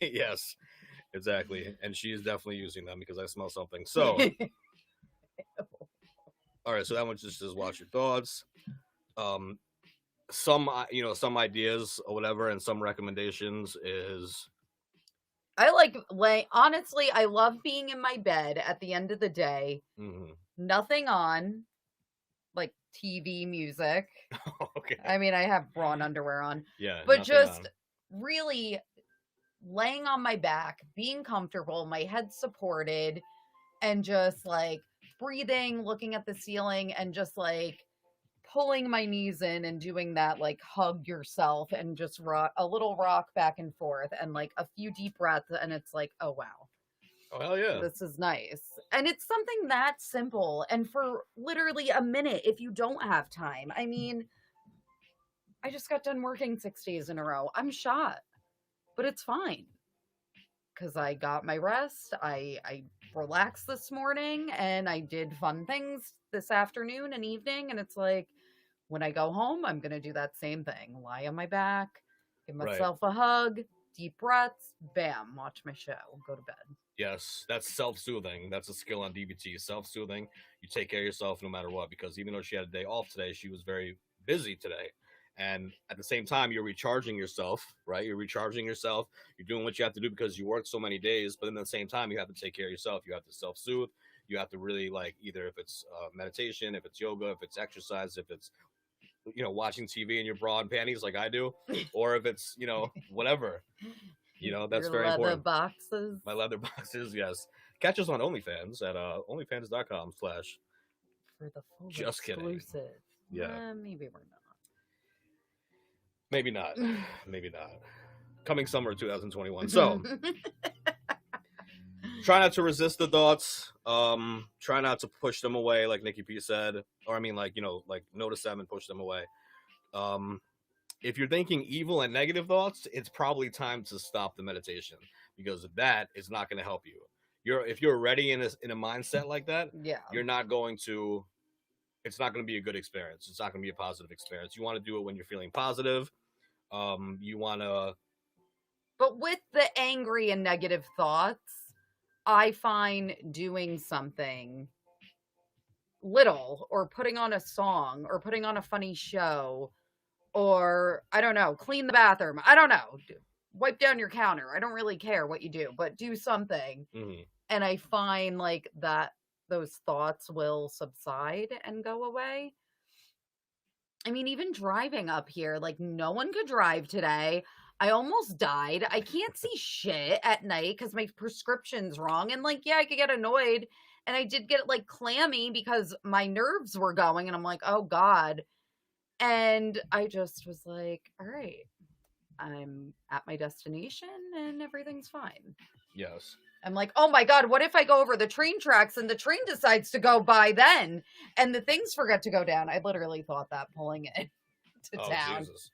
[SPEAKER 1] Yes, exactly. And she's definitely using them because I smell something. So, all right. So that one just says watch your thoughts. Some ideas or whatever, and some recommendations is.
[SPEAKER 2] I honestly, I love being in my bed at the end of the day.
[SPEAKER 1] Mm-hmm.
[SPEAKER 2] Nothing on, like TV, music.
[SPEAKER 1] Okay.
[SPEAKER 2] I mean, I have bra and underwear on.
[SPEAKER 1] Yeah.
[SPEAKER 2] But
[SPEAKER 1] nothing
[SPEAKER 2] just
[SPEAKER 1] on.
[SPEAKER 2] really laying on my back, being comfortable, my head supported, and just like breathing, looking at the ceiling, and just like pulling my knees in and doing that like hug yourself and just rock a little rock back and forth and like a few deep breaths, and it's like, oh wow.
[SPEAKER 1] Oh hell yeah.
[SPEAKER 2] This is nice. And it's something that simple, and for literally a minute if you don't have time. I mean, I just got done working 6 days in a row. I'm shot. But it's fine. Because I got my rest. I relaxed this morning, and I did fun things this afternoon and evening, and it's like, when I go home, I'm going to do that same thing. Lie on my back, give myself a hug, deep breaths, bam, watch my show, go to bed.
[SPEAKER 1] Yes, that's self-soothing. That's a skill on DBT. Self-soothing. You take care of yourself no matter what, because even though she had a day off today, she was very busy today. And at the same time, you're recharging yourself, right? You're recharging yourself. You're doing what you have to do because you worked so many days. But at the same time, you have to take care of yourself. You have to self-soothe. You have to really, like, either if it's meditation, if it's yoga, if it's exercise, if it's, you know, watching TV in your bra and panties like I do, or if it's, you know, whatever. You know, that's
[SPEAKER 2] your
[SPEAKER 1] very
[SPEAKER 2] leather
[SPEAKER 1] important.
[SPEAKER 2] Boxes.
[SPEAKER 1] My leather boxes, yes. Catch us on OnlyFans at onlyfans.com/
[SPEAKER 2] For the full
[SPEAKER 1] Just kidding.
[SPEAKER 2] exclusive.
[SPEAKER 1] Yeah.
[SPEAKER 2] Maybe we're not.
[SPEAKER 1] Maybe not. Maybe not. Coming summer 2021. So, try not to resist the thoughts. Try not to push them away, like Nikki P said. Or, I mean, like, you know, like notice them and push them away. If you're thinking evil and negative thoughts, it's probably time to stop the meditation, because that is not going to help you. If you're already in a mindset like that,
[SPEAKER 2] Yeah.
[SPEAKER 1] you're not going to. It's not going to be a good experience. It's not going to be a positive experience. You want to do it when you're feeling positive. You want to.
[SPEAKER 2] But with the angry and negative thoughts, I find doing something little, or putting on a song, or putting on a funny show, or I don't know, clean the bathroom. I don't know, wipe down your counter. I don't really care what you do, but do something.
[SPEAKER 1] Mm-hmm.
[SPEAKER 2] And I find like that those thoughts will subside and go away. I mean, even driving up here, like no one could drive today. I almost died. I can't see shit at night because my prescription's wrong. And like, yeah, I could get annoyed. And I did get like clammy because my nerves were going. And I'm like, oh God. And I just was like, all right, I'm at my destination and everything's fine.
[SPEAKER 1] Yes.
[SPEAKER 2] I'm like, oh my God, what if I go over the train tracks and the train decides to go by then and the things forget to go down? I literally thought that pulling it to town.
[SPEAKER 1] Jesus.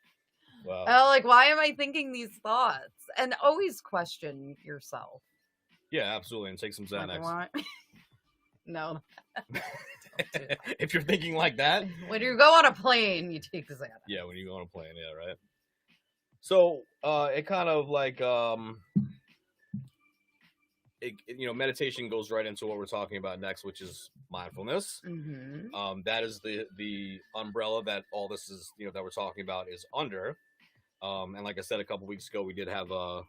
[SPEAKER 1] Wow.
[SPEAKER 2] Oh, like, why am I thinking these thoughts? And always question yourself.
[SPEAKER 1] Yeah, absolutely. And take some Xanax.
[SPEAKER 2] Like, why? No.
[SPEAKER 1] If you're thinking like that.
[SPEAKER 2] When you go on a plane, you take Xanax.
[SPEAKER 1] Yeah, when you go on a plane, yeah, right. So it kind of like meditation goes right into what we're talking about next, which is mindfulness.
[SPEAKER 2] Mm-hmm.
[SPEAKER 1] That is the umbrella that all this is, that we're talking about is under. And like I said a couple weeks ago, we did have a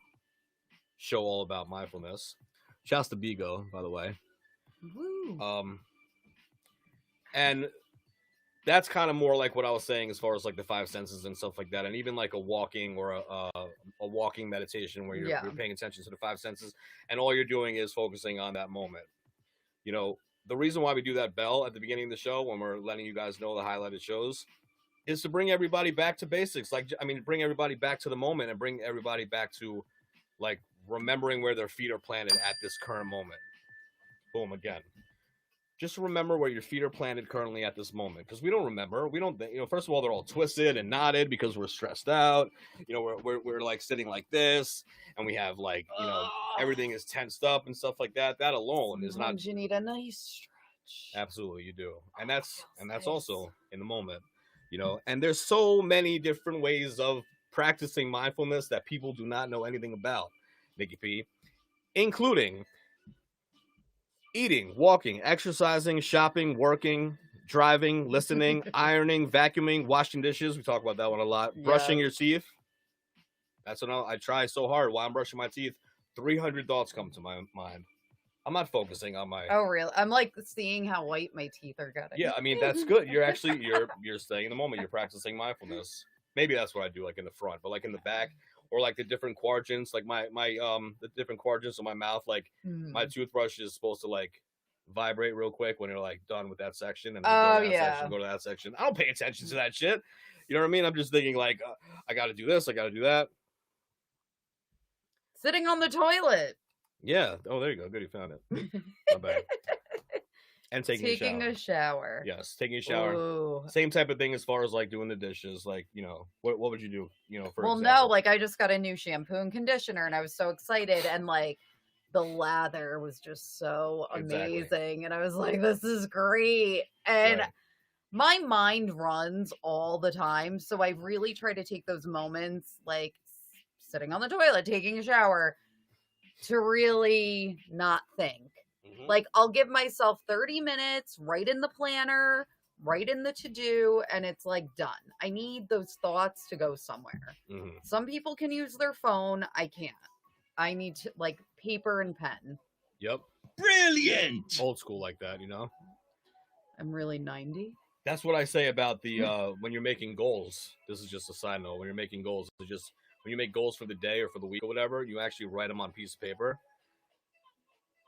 [SPEAKER 1] show all about mindfulness. Shouts to Bigo, by the way.
[SPEAKER 2] Woo.
[SPEAKER 1] And that's kind of more like what I was saying as far as like the five senses and stuff like that, and even like a walking or a walking meditation where you're paying attention to the five senses, and all you're doing is focusing on that moment. The reason why we do that bell at the beginning of the show when we're letting you guys know the highlighted shows is to bring everybody back to basics. Bring everybody back to the moment and bring everybody back to like remembering where their feet are planted at this current moment. Boom, again. Just remember where your feet are planted currently at this moment, because we don't remember. We don't, first of all, they're all twisted and knotted because we're stressed out. We're like sitting like this, and we have like, everything is tensed up and stuff like that. That alone is not.
[SPEAKER 2] You need a nice stretch.
[SPEAKER 1] Absolutely, you do, and that's also in the moment, And there's so many different ways of practicing mindfulness that people do not know anything about, Nikki P, including eating, walking, exercising, shopping, working, driving, listening, ironing, vacuuming, washing dishes. We talk about that one a lot. Brushing your teeth. That's what I try so hard while I'm brushing my teeth. 300 thoughts come to my mind. I'm not focusing on my.
[SPEAKER 2] Oh, really? I'm like seeing how white my teeth are getting.
[SPEAKER 1] Yeah, I mean that's good. You're actually you're staying in the moment. You're practicing mindfulness. Maybe that's what I do, like in the front, but like in the back. Or like the different quadrants, like my the different quadrants of my mouth, like my toothbrush is supposed to like vibrate real quick when you're like done with that section, and then go to that section. I don't pay attention to that shit. You know what I mean? I'm just thinking like I got to do this, I got to do that.
[SPEAKER 2] Sitting on the toilet.
[SPEAKER 1] Yeah. Oh, there you go. Good, you found it. Not bad. And taking a shower. Yes, taking a shower.
[SPEAKER 2] Ooh.
[SPEAKER 1] Same type of thing as far as like doing the dishes. Like, what would you do? For
[SPEAKER 2] example? No, like I just got a new shampoo and conditioner, and I was so excited, and like the lather was just so amazing, exactly. And I was like, "This is great." And my mind runs all the time, so I really try to take those moments, like sitting on the toilet, taking a shower, to really not think. Like, I'll give myself 30 minutes, write in the planner, write in the to-do, and it's like done. I need those thoughts to go somewhere. Some people can use their phone. I can't. I need to, like, paper and pen.
[SPEAKER 1] Yep.
[SPEAKER 7] Brilliant!
[SPEAKER 1] Old school like that,
[SPEAKER 2] I'm really 90.
[SPEAKER 1] That's what I say about the, when you're making goals. This is just a side note. When you're making goals, it's just, when you make goals for the day or for the week or whatever, you actually write them on a piece of paper.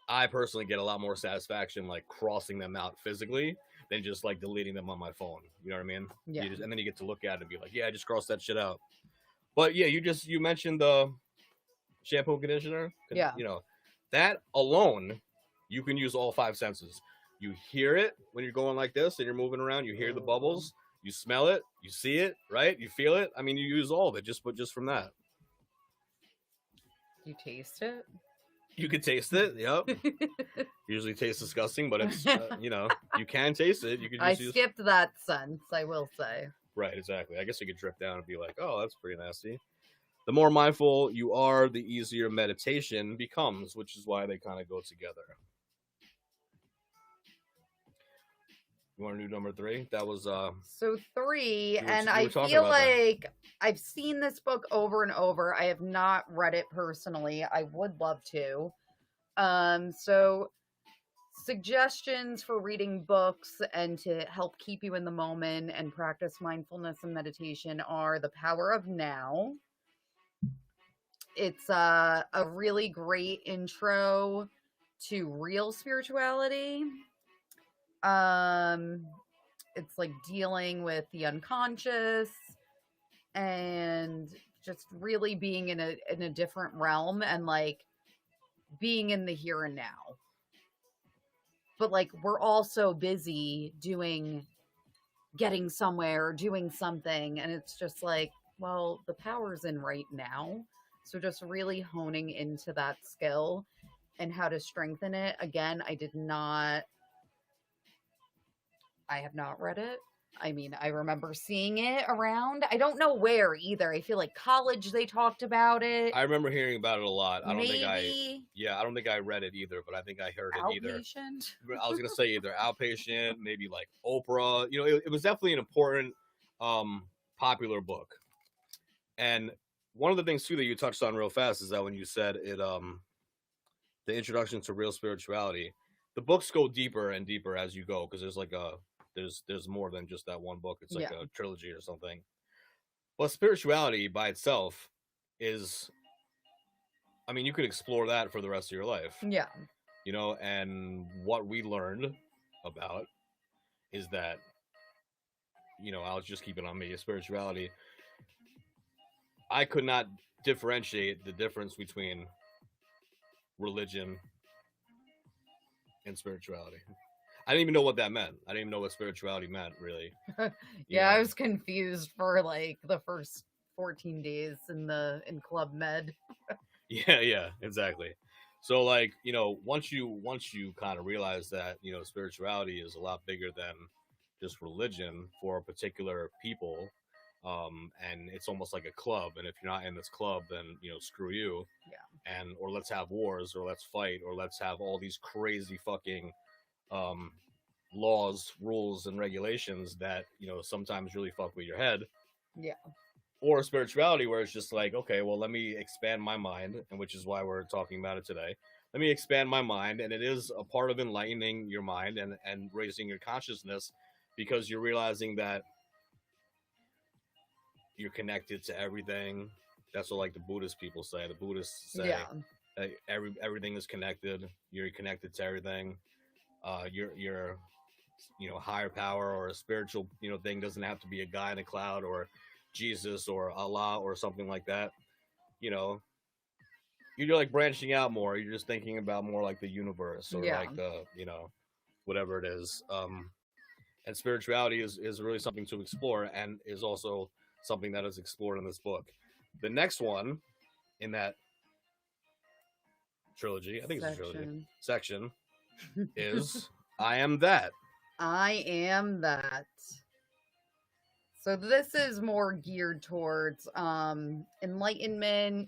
[SPEAKER 1] I personally get a lot more satisfaction like crossing them out physically than just like deleting them on my phone. You know what I mean?
[SPEAKER 2] Yeah.
[SPEAKER 1] And then you get to look at it and be like, yeah, I just crossed that shit out. But yeah, you mentioned the shampoo and conditioner.
[SPEAKER 2] Yeah.
[SPEAKER 1] That alone, you can use all five senses. You hear it when you're going like this and you're moving around. You hear the bubbles. You smell it. You see it, right? You feel it. I mean, you use all of it just from that.
[SPEAKER 2] You taste it?
[SPEAKER 1] You can taste it. Yep. Usually tastes disgusting, but it's you can taste it. You can.
[SPEAKER 2] I skipped that sense, I will say.
[SPEAKER 1] Right, exactly. I guess you could drip down and be like, "Oh, that's pretty nasty." The more mindful you are, the easier meditation becomes, which is why they kind of go together. You want to do number 3? That was
[SPEAKER 2] so 3, and I feel like I've seen this book over and over. I have not read it personally. I would love to. So suggestions for reading books and to help keep you in the moment and practice mindfulness and meditation are The Power of Now. It's a really great intro to real spirituality. It's like dealing with the unconscious and just really being in a different realm and like being in the here and now. But like we're all so busy getting somewhere, doing something, and it's just like, well, the power's in right now. So just really honing into that skill and how to strengthen it. Again, I did not I have not read it. I mean, I remember seeing it around. I don't know where either. I feel like college they talked about it.
[SPEAKER 1] I remember hearing about it a lot. I don't think
[SPEAKER 2] Maybe
[SPEAKER 1] I don't think I read it either, but I think I heard it either.
[SPEAKER 2] Outpatient.
[SPEAKER 1] I was gonna say either Outpatient, maybe like Oprah. You know, it was definitely an important, popular book. And one of the things too that you touched on real fast is that when you said it, the introduction to real spirituality, the books go deeper and deeper as you go because there's like there's more than just that one book. It's like a trilogy or something. But spirituality by itself is, I mean, you could explore that for the rest of your life.
[SPEAKER 2] Yeah.
[SPEAKER 1] You know, and what we learned about is that, you know, I'll just keep it on me, spirituality. I could not differentiate the difference between religion and spirituality. I didn't even know what that meant. I didn't even know what spirituality meant, really.
[SPEAKER 2] Yeah, I was confused for like the first 14 days in Club Med.
[SPEAKER 1] Yeah, exactly. So like, you know, once you kind of realize that, you know, spirituality is a lot bigger than just religion for a particular people, and it's almost like a club, and if you're not in this club, then, you know, screw you. Yeah. And or let's have wars, or let's fight, or let's have all these crazy fucking laws, rules, and regulations that, you know, sometimes really fuck with your head.
[SPEAKER 2] Yeah.
[SPEAKER 1] Or spirituality where it's just like, okay, well, let me expand my mind, and which is why we're talking about it today. Let me expand my mind, and it is a part of enlightening your mind and raising your consciousness, because you're realizing that you're connected to everything. That's what like the Buddhist people say. The Buddhists say that everything is connected. You're connected to everything. Your you know, higher power or a spiritual, you know, thing doesn't have to be a guy in a cloud or Jesus or Allah or something like that. You know, you're like branching out more. You're just thinking about more like the universe or like the, you know, whatever it is. And spirituality is really something to explore, and is also something that is explored in this book. The next one in that trilogy, I think it's a trilogy section, is I Am That.
[SPEAKER 2] I Am That. So this is more geared towards enlightenment.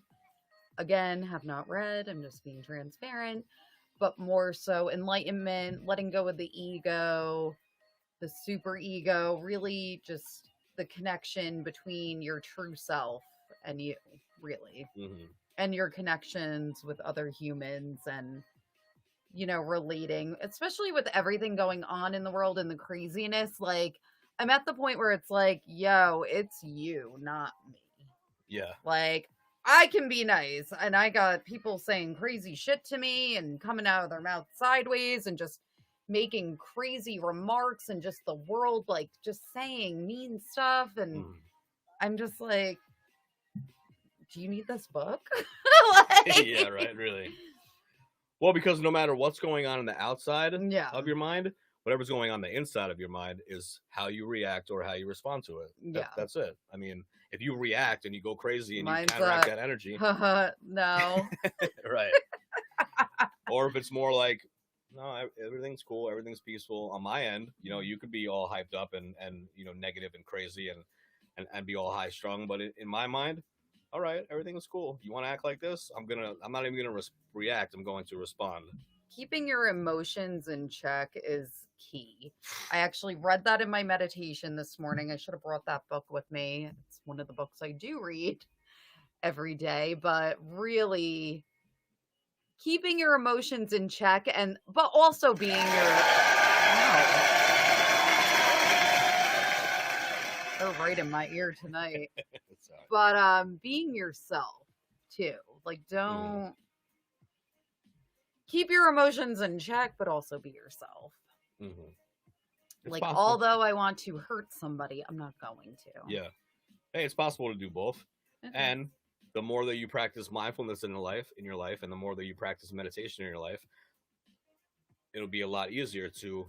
[SPEAKER 2] Again, have not read. I'm just being transparent. But more so enlightenment, letting go of the ego, the super ego, really just the connection between your true self and you, really. Mm-hmm. And your connections with other humans and, you know, relating, especially with everything going on in the world and the craziness. Like, I'm at the point where it's like, yo, it's you, not me.
[SPEAKER 1] Yeah.
[SPEAKER 2] Like, I can be nice, and I got people saying crazy shit to me and coming out of their mouth sideways and just making crazy remarks, and just the world, like, just saying mean stuff. And I'm just like, do you need this book?
[SPEAKER 1] Like... Yeah, right, really. Well, because no matter what's going on the outside of your mind, whatever's going on the inside of your mind is how you react or how you respond to it. That's it. I mean, if you react and you go crazy and you counteract that energy.
[SPEAKER 2] No.
[SPEAKER 1] Right. Or if it's more like, no, everything's cool, everything's peaceful on my end. You know, you could be all hyped up and you know, negative and crazy and be all high strung. But in my mind, all right, everything is cool. You want to act like this? I'm not even going to react. I'm going to respond.
[SPEAKER 2] Keeping your emotions in check is key. I actually read that in my meditation this morning. I should have brought that book with me. It's one of the books I do read every day, but really keeping your emotions in check, but also being your they're right in my ear tonight. But being yourself too. Like, don't keep your emotions in check, but also be yourself. Mm-hmm. Like, possible. Although I want to hurt somebody, I'm not going to.
[SPEAKER 1] Yeah. Hey, it's possible to do both. Mm-hmm. And the more that you practice mindfulness in your life, and the more that you practice meditation in your life, it'll be a lot easier to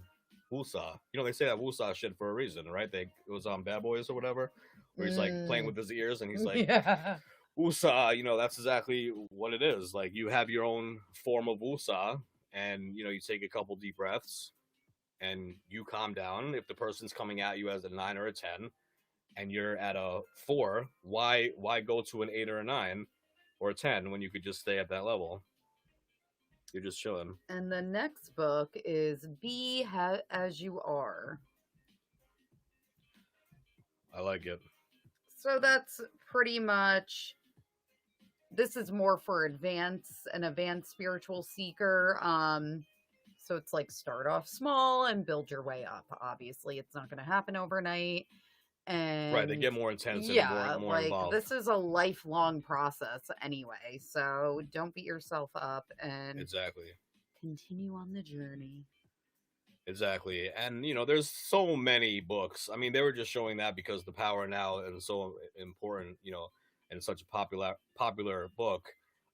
[SPEAKER 1] woosah. You know, they say that woosah shit for a reason, right? It was on Bad Boys or whatever, where he's like playing with his ears, and he's like, woosah, you know, that's exactly what it is. Like, you have your own form of woosah, and, you know, you take a couple deep breaths, and you calm down. If the person's coming at you as a 9 or a 10 and you're at a 4, why go to an 8 or a 9 or a 10 when you could just stay at that level? You're just chilling.
[SPEAKER 2] And the next book is Be As You Are.
[SPEAKER 1] I like it.
[SPEAKER 2] So that's pretty much, this is more for an advanced spiritual seeker. So it's like start off small and build your way up. Obviously, it's not going to happen overnight. And
[SPEAKER 1] Right, they get more intense and more
[SPEAKER 2] like
[SPEAKER 1] involved.
[SPEAKER 2] this is a lifelong process anyway. So don't beat yourself up and
[SPEAKER 1] Exactly.
[SPEAKER 2] continue on the journey.
[SPEAKER 1] Exactly. And, you know, there's so many books. I mean, they were just showing that because the power now is so important, you know, and such a popular book.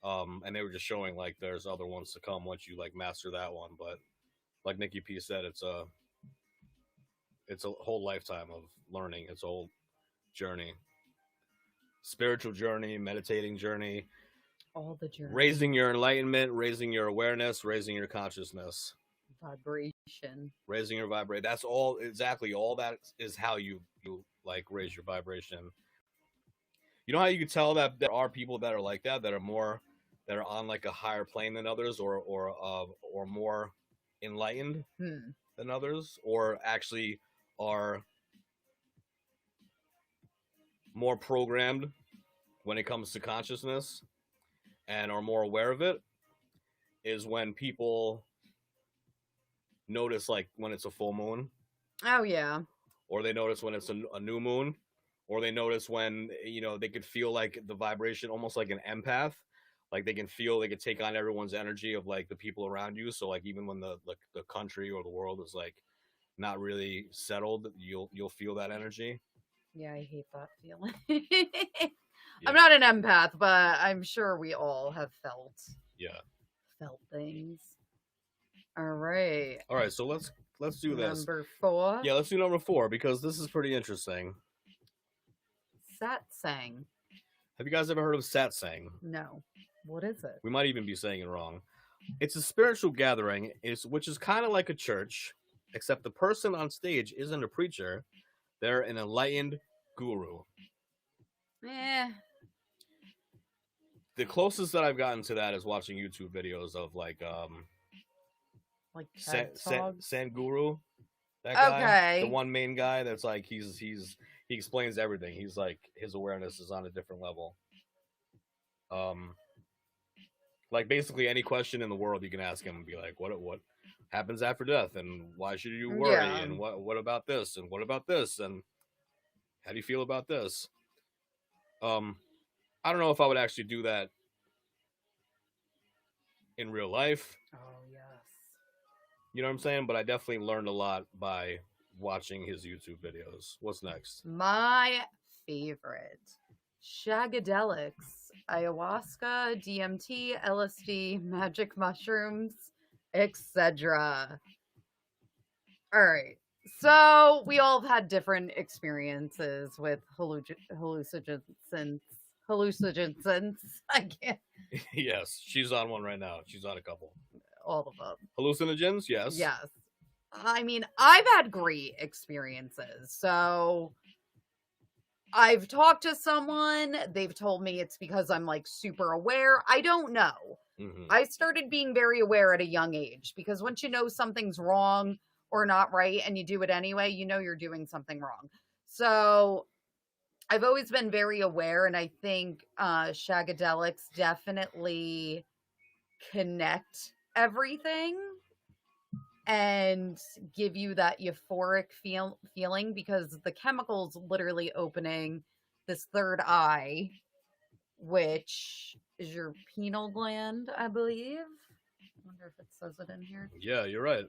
[SPEAKER 1] And they were just showing like there's other ones to come once you like master that one. But like Nikki P said, it's a whole lifetime of learning. It's a whole journey. Spiritual journey, meditating journey.
[SPEAKER 2] All the journey.
[SPEAKER 1] Raising your enlightenment, raising your awareness, raising your consciousness.
[SPEAKER 2] Vibration.
[SPEAKER 1] Raising your vibration. That's all, exactly. All that is how you like raise your vibration. You know how you can tell that there are people that are like that are on like a higher plane than others, or more enlightened than others, or actually are more programmed when it comes to consciousness and are more aware of it, is when people notice like when it's a full moon.
[SPEAKER 2] Oh yeah.
[SPEAKER 1] Or they notice when it's a new moon, or they notice when, you know, they could feel like the vibration, almost like an empath. Like they can take on everyone's energy of like the people around you. So like even when the country or the world is like not really settled, you'll feel that energy.
[SPEAKER 2] Yeah, I hate that feeling. I'm not an empath, but I'm sure we all have felt things. All right.
[SPEAKER 1] So let's do this.
[SPEAKER 2] Number 4.
[SPEAKER 1] Yeah, let's do number 4 because this is pretty interesting.
[SPEAKER 2] Satsang.
[SPEAKER 1] Have you guys ever heard of satsang?
[SPEAKER 2] No. What is it?
[SPEAKER 1] We might even be saying it wrong. It's a spiritual gathering, which is kind of like a church, except the person on stage isn't a preacher. They're an enlightened guru. The closest that I've gotten to that is watching YouTube videos of like Sanguru. That guy,
[SPEAKER 2] okay.
[SPEAKER 1] the one main guy that's like he explains everything. He's like his awareness is on a different level. Like basically any question in the world you can ask him and be like, what happens after death, and why should you worry, and what about this, and what about this, and how do you feel about this? I don't know if I would actually do that in real life.
[SPEAKER 2] Oh yes.
[SPEAKER 1] You know what I'm saying? But I definitely learned a lot by watching his YouTube videos. What's next?
[SPEAKER 2] My favorite. Shagadelics. Ayahuasca, DMT, LSD, magic mushrooms, etc. All right. So we all have had different experiences with hallucinogens. I can't.
[SPEAKER 1] Yes, she's on one right now. She's on a couple.
[SPEAKER 2] All of them.
[SPEAKER 1] Hallucinogens, yes.
[SPEAKER 2] Yes. I mean, I've had great experiences. So I've talked to someone. They've told me it's because I'm like super aware. I don't know.
[SPEAKER 1] Mm-hmm.
[SPEAKER 2] I started being very aware at a young age because once you know something's wrong or not right and you do it anyway, you know you're doing something wrong. So I've always been very aware, and I think Shagadelics definitely connect everything and give you that euphoric feeling because the chemicals literally opening this third eye, which is your pineal gland, I believe. I wonder if it says it in here.
[SPEAKER 1] Yeah, you're right.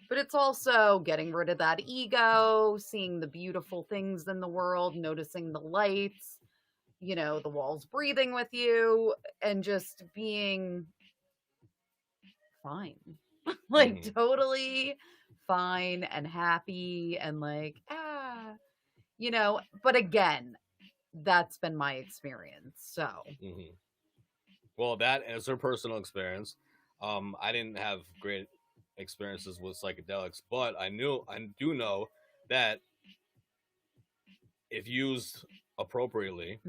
[SPEAKER 2] But it's also getting rid of that ego, seeing the beautiful things in the world, noticing the lights, you know, the walls breathing with you, and just being fine. Like totally fine and happy and like, you know, but again, that's been my experience. So
[SPEAKER 1] well, that is her personal experience. I didn't have great experiences with psychedelics, but I do know that if used appropriately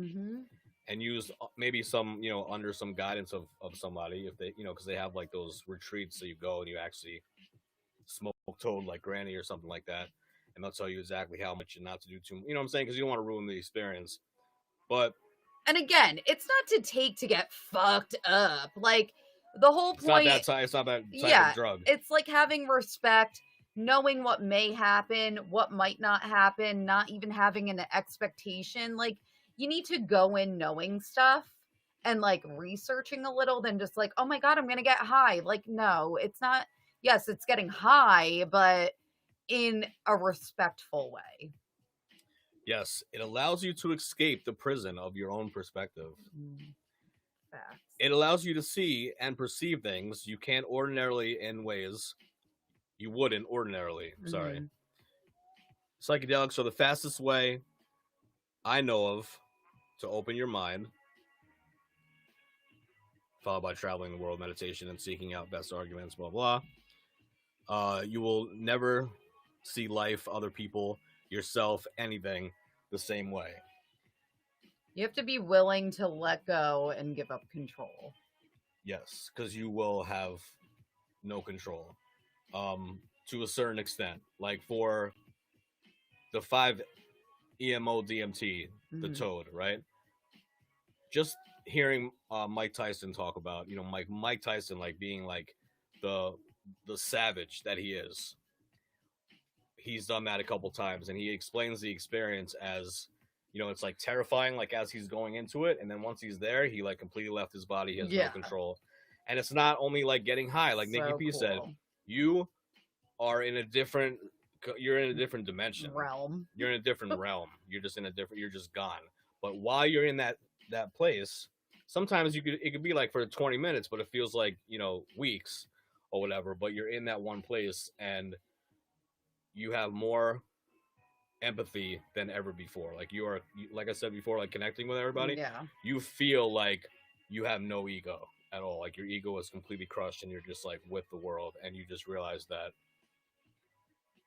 [SPEAKER 1] and used maybe some, under some guidance of somebody, if they, because they have like those retreats, so you go and you actually smoke toad like Granny or something like that, and they'll tell you exactly how much and not to do too, you know what I'm saying, because you don't want to ruin the experience. But
[SPEAKER 2] and again, it's not to take to get fucked up. Like the whole point,
[SPEAKER 1] it's not that type of drug.
[SPEAKER 2] It's like having respect, knowing what may happen, what might not happen, not even having an expectation. Like you need to go in knowing stuff and like researching a little than just like, oh my God, I'm gonna get high. Like, no, it's not. Yes, it's getting high, but in a respectful way.
[SPEAKER 1] Yes, it allows you to escape the prison of your own perspective.
[SPEAKER 2] Facts.
[SPEAKER 1] It allows you to see and perceive things you can't ordinarily in ways you wouldn't ordinarily. Sorry. Psychedelics are the fastest way I know of to open your mind, followed by traveling the world, meditation, and seeking out best arguments, blah, blah. You will never see life, other people, yourself, anything the same way.
[SPEAKER 2] You have to be willing to let go and give up control.
[SPEAKER 1] Yes, because you will have no control to a certain extent. Like for the 5-EMO DMT, the toad, right? Just hearing Mike Tyson talk about, Mike Tyson like being like the savage that he is. He's done that a couple times, and he explains the experience as, it's like terrifying, like as he's going into it, and then once he's there, he like completely left his body. He has no control, and it's not only like getting high, like Nikki P said. You are in a different. You're in a different dimension.
[SPEAKER 2] Realm.
[SPEAKER 1] You're in a different realm. You're just in a different. You're just gone. But while you're in that place, sometimes it could be like for 20 minutes, but it feels like weeks or whatever. But you're in that one place, and you have more empathy than ever before. Like you are, like I said before, like connecting with everybody.
[SPEAKER 2] Yeah.
[SPEAKER 1] You feel like you have no ego at all. Like your ego is completely crushed, and you're just like with the world, and you just realize that.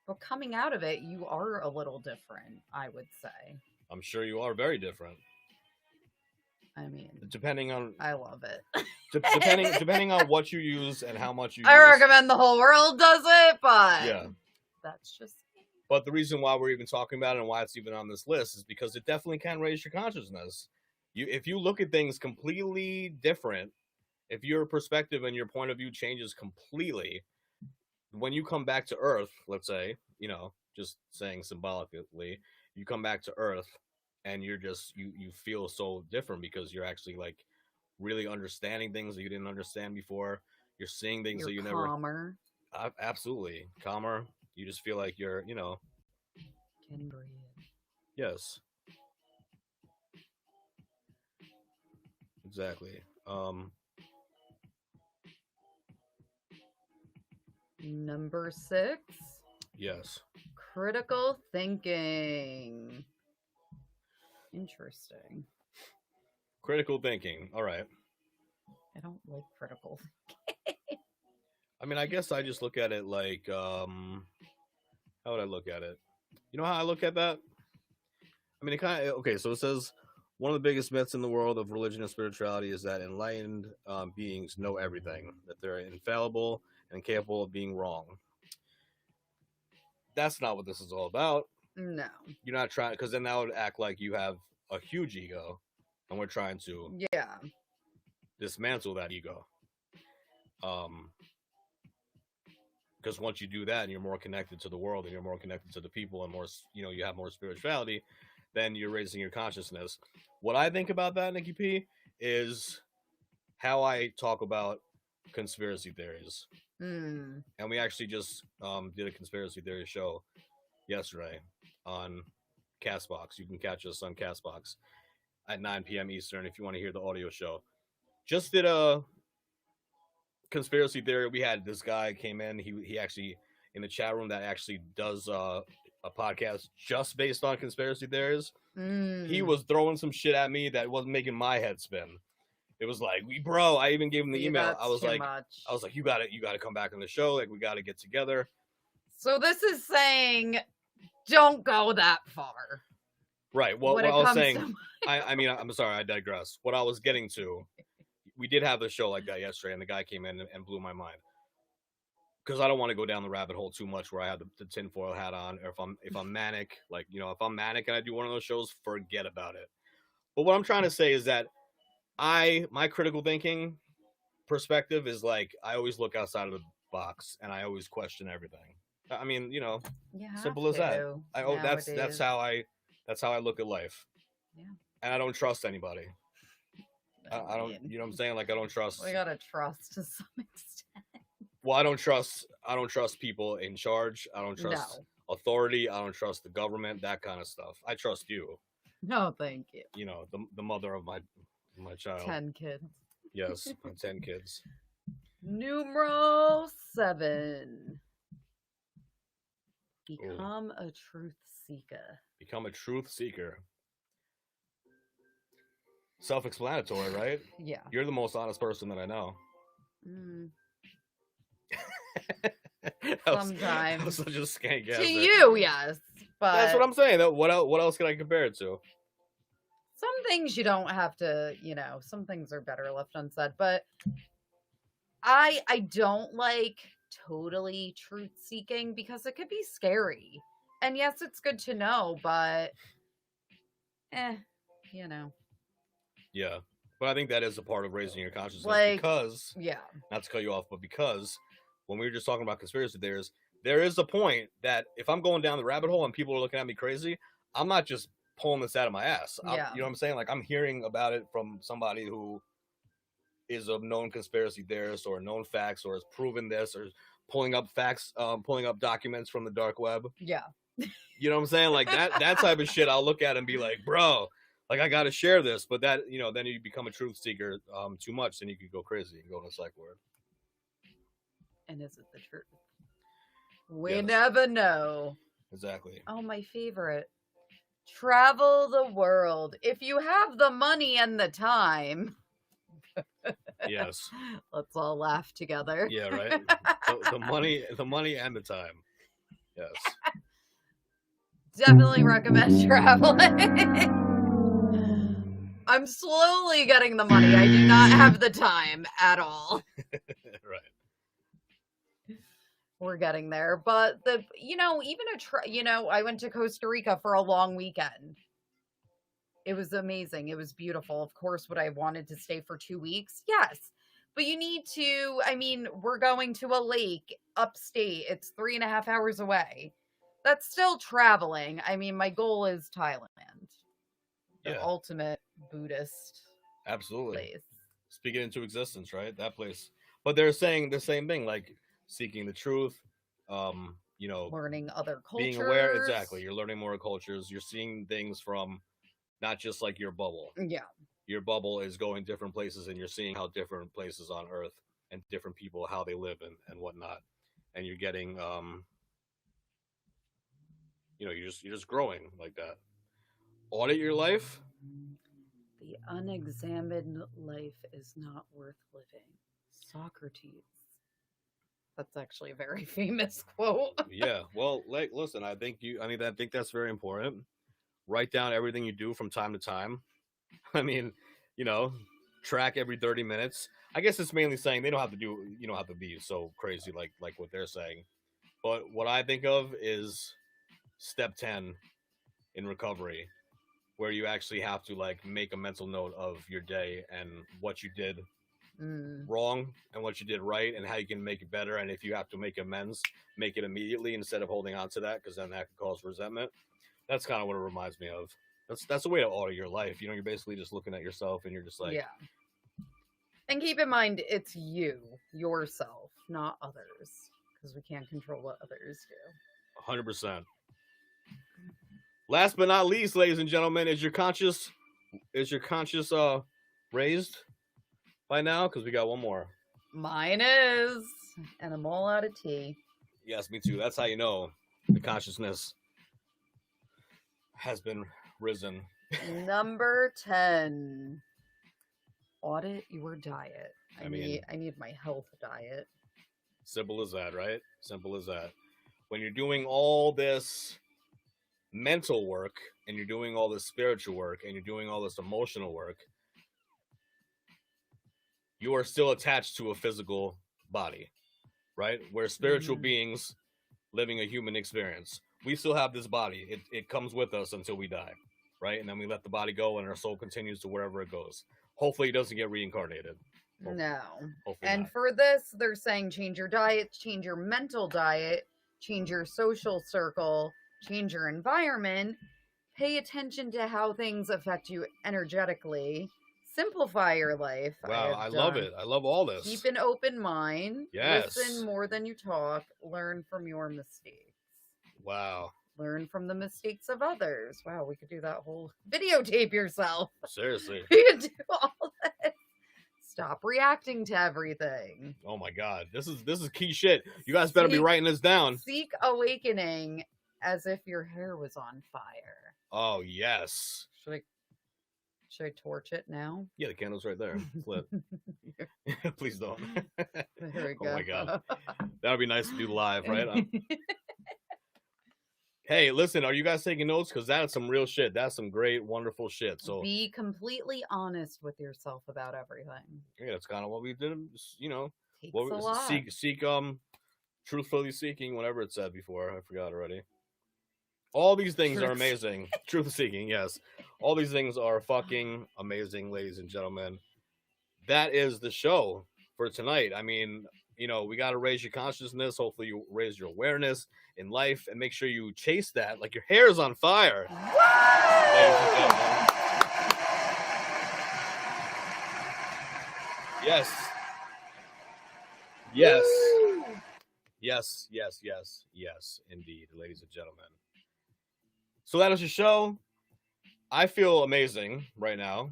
[SPEAKER 2] But coming out of it, you are a little different, I would say.
[SPEAKER 1] I'm sure you are very different.
[SPEAKER 2] I mean,
[SPEAKER 1] depending on,
[SPEAKER 2] I love it.
[SPEAKER 1] depending on what you use and how much you
[SPEAKER 2] I
[SPEAKER 1] use.
[SPEAKER 2] recommend the whole world does it, but
[SPEAKER 1] yeah,
[SPEAKER 2] that's just.
[SPEAKER 1] But the reason why we're even talking about it and why it's even on this list is because it definitely can raise your consciousness. If you look at things completely different, if your perspective and your point of view changes completely, when you come back to Earth, let's say, just saying symbolically, you come back to Earth and you're just, you feel so different because you're actually like really understanding things that you didn't understand before. You're seeing things that you never.
[SPEAKER 2] Calmer.
[SPEAKER 1] Absolutely. Calmer. You just feel like you're,
[SPEAKER 2] Can breathe.
[SPEAKER 1] Yes. Exactly.
[SPEAKER 2] Number 6.
[SPEAKER 1] Yes.
[SPEAKER 2] Critical thinking. Interesting.
[SPEAKER 1] Critical thinking. All right.
[SPEAKER 2] I don't like critical
[SPEAKER 1] I mean, I guess I just look at it like, how would I look at it? You know how I look at that? I mean, it kind of, okay, so it says, one of the biggest myths in the world of religion and spirituality is that enlightened beings know everything, that they're infallible and capable of being wrong. That's not what this is all about.
[SPEAKER 2] No.
[SPEAKER 1] You're not trying, because then that would act like you have a huge ego, and we're trying to dismantle that ego. Because once you do that and you're more connected to the world and you're more connected to the people and more, you have more spirituality, then you're raising your consciousness. What I think about that, Nikki P, is how I talk about conspiracy theories. And we actually just did a conspiracy theory show yesterday on Castbox. You can catch us on Castbox at 9 p.m. Eastern if you want to hear the audio show. Just did a conspiracy theory. We had this guy came in. He actually in the chat room that actually does a podcast just based on conspiracy theories. He was throwing some shit at me that wasn't making my head spin, It was like, bro, I even gave him the email.
[SPEAKER 2] That's
[SPEAKER 1] I was
[SPEAKER 2] too
[SPEAKER 1] like,
[SPEAKER 2] much.
[SPEAKER 1] you got to come back on the show. Like, we got to get together.
[SPEAKER 2] So this is saying, don't go that far.
[SPEAKER 1] Right. Well,
[SPEAKER 2] when
[SPEAKER 1] what
[SPEAKER 2] it
[SPEAKER 1] I was
[SPEAKER 2] comes
[SPEAKER 1] saying,
[SPEAKER 2] to
[SPEAKER 1] I mean, I'm sorry, I digress. What I was getting to, we did have a show like that yesterday, and the guy came in and blew my mind. Because I don't want to go down the rabbit hole too much where I have the tinfoil hat on, or if I'm manic, like, you know, if I'm manic and I do one of those shows, forget about it. But what I'm trying to say is that my critical thinking perspective is like, I always look outside of the box and I always question everything. I mean, you know, simple as that. That's how I look at life.
[SPEAKER 2] Yeah.
[SPEAKER 1] And I don't trust anybody. I don't, you know what I'm saying? Like, I don't trust.
[SPEAKER 2] We gotta trust to some extent.
[SPEAKER 1] Well, I don't trust people in charge. I don't trust authority. I don't trust the government, that kind of stuff. I trust you.
[SPEAKER 2] No, thank you.
[SPEAKER 1] You know, the mother of my child.
[SPEAKER 2] 10 kids.
[SPEAKER 1] Yes, my 10 kids.
[SPEAKER 2] Numero 7. Become a truth seeker.
[SPEAKER 1] Become a truth seeker. Self-explanatory, right?
[SPEAKER 2] Yeah.
[SPEAKER 1] You're the most honest person that I know.
[SPEAKER 2] Sometimes.
[SPEAKER 1] That was such a skank
[SPEAKER 2] To
[SPEAKER 1] answer.
[SPEAKER 2] you, yes. But
[SPEAKER 1] that's what I'm saying. What else can I compare it to?
[SPEAKER 2] some things you don't have to, you know, some things are better left unsaid. But I don't like totally truth seeking because it could be scary. And yes, it's good to know, but you know.
[SPEAKER 1] Yeah. But I think that is a part of raising your consciousness,
[SPEAKER 2] Like,
[SPEAKER 1] because,
[SPEAKER 2] yeah.
[SPEAKER 1] not to cut you off, but because when we were just talking about conspiracy theories, there is a point that if I'm going down the rabbit hole and people are looking at me crazy, I'm not just pulling this out of my ass.
[SPEAKER 2] Yeah.
[SPEAKER 1] You know what I'm saying? Like, I'm hearing about it from somebody who is a known conspiracy theorist or known facts or has proven this or pulling up facts, pulling up documents from the dark web.
[SPEAKER 2] Yeah.
[SPEAKER 1] You know what I'm saying? Like that type of shit I'll look at and be like, bro, like, I got to share this. But that, you know, then you become a truth seeker too much, then you could go crazy and go in a psych ward.
[SPEAKER 2] And is it the truth? We never know.
[SPEAKER 1] Exactly.
[SPEAKER 2] Oh, my favorite. Travel the world. If you have the money and the time.
[SPEAKER 1] Yes.
[SPEAKER 2] Let's all laugh together.
[SPEAKER 1] Yeah, right. the money and the time. Yes.
[SPEAKER 2] Definitely recommend traveling. I'm slowly getting the money. I do not have the time at all.
[SPEAKER 1] Right.
[SPEAKER 2] We're getting there, but I went to Costa Rica for a long weekend. It was amazing. It was beautiful. Of course, would I have wanted to stay for 2 weeks? Yes. But you need to, we're going to a lake upstate. It's 3.5 hours away. That's still traveling. My goal is Thailand. The ultimate Buddhist
[SPEAKER 1] Absolutely.
[SPEAKER 2] place.
[SPEAKER 1] Speak it into existence, right? That place. But they're saying the same thing, like seeking the truth,
[SPEAKER 2] learning other cultures.
[SPEAKER 1] Being aware. Exactly. You're learning more cultures. You're seeing things from not just like your bubble.
[SPEAKER 2] Yeah.
[SPEAKER 1] Your bubble is going different places, and you're seeing how different places on Earth and different people, how they live and whatnot. And you're getting, you're just growing like that. Audit your life.
[SPEAKER 2] The unexamined life is not worth living. Socrates. That's actually a very famous quote.
[SPEAKER 1] Yeah. Well, listen, I think that's very important. Write down everything you do from time to time. Track every 30 minutes. I guess it's mainly saying you don't have to be so crazy like what they're saying. But what I think of is step 10 in recovery, where you actually have to make a mental note of your day and what you did wrong and what you did right and how you can make it better. And if you have to make amends, make it immediately instead of holding on to that, because then that could cause resentment. That's kind of what it reminds me of. That's a way to audit your life. You're basically just looking at yourself and you're just like,
[SPEAKER 2] yeah. And keep in mind, it's yourself, not others, because we can't control what others do.
[SPEAKER 1] 100%. Last but not least, ladies and gentlemen, is your conscious raised by now? Because we got one more.
[SPEAKER 2] Mine is, and I'm all out of tea.
[SPEAKER 1] Yes, me too. That's how you know the consciousness has been risen.
[SPEAKER 2] Number 10. Audit your diet.
[SPEAKER 1] I mean-
[SPEAKER 2] I need my health diet.
[SPEAKER 1] Simple as that, right? Simple as that. When you're doing all this mental work and you're doing all this spiritual work and you're doing all this emotional work, you are still attached to a physical body, right? We're spiritual beings living a human experience. We still have this body. It comes with us until we die, right? And then we let the body go and our soul continues to wherever it goes. Hopefully it doesn't get reincarnated.
[SPEAKER 2] No.
[SPEAKER 1] Hopefully
[SPEAKER 2] And
[SPEAKER 1] not.
[SPEAKER 2] for this, they're saying change your diet, change your mental diet, change your social circle, change your environment, pay attention to how things affect you energetically, simplify your life.
[SPEAKER 1] Wow, I love it. I love all this.
[SPEAKER 2] Keep an open mind.
[SPEAKER 1] Yes.
[SPEAKER 2] Listen more than you talk. Learn from your mistakes.
[SPEAKER 1] Wow.
[SPEAKER 2] Learn from the mistakes of others. Wow, we could do that whole videotape yourself.
[SPEAKER 1] Seriously.
[SPEAKER 2] We could do all this. Stop reacting to everything.
[SPEAKER 1] Oh my God. This is key shit. You guys better be writing this down.
[SPEAKER 2] Seek awakening as if your hair was on fire.
[SPEAKER 1] Oh yes.
[SPEAKER 2] Should I torch it now?
[SPEAKER 1] Yeah, the candle's right there. It's lit. Please don't.
[SPEAKER 2] There we go.
[SPEAKER 1] Oh my God. That would be nice to do live, right? Hey, listen, are you guys taking notes? Because that's some real shit. That's some great, wonderful shit. So
[SPEAKER 2] be completely honest with yourself about everything.
[SPEAKER 1] yeah, that's kind of what we did. You know,
[SPEAKER 2] Takes
[SPEAKER 1] what
[SPEAKER 2] a lot.
[SPEAKER 1] seek truthfully seeking, whatever it said before. I forgot already. All these things are amazing. Truth seeking, yes. All these things are fucking amazing, ladies and gentlemen. That is the show for tonight. I mean, you know, we got to raise your consciousness. Hopefully you raise your awareness in life and make sure you chase that like your hair is on fire. Ladies and gentlemen. Yes. Yes. Yes, yes, yes, yes, indeed, ladies and gentlemen. So that is your show. I feel amazing right now.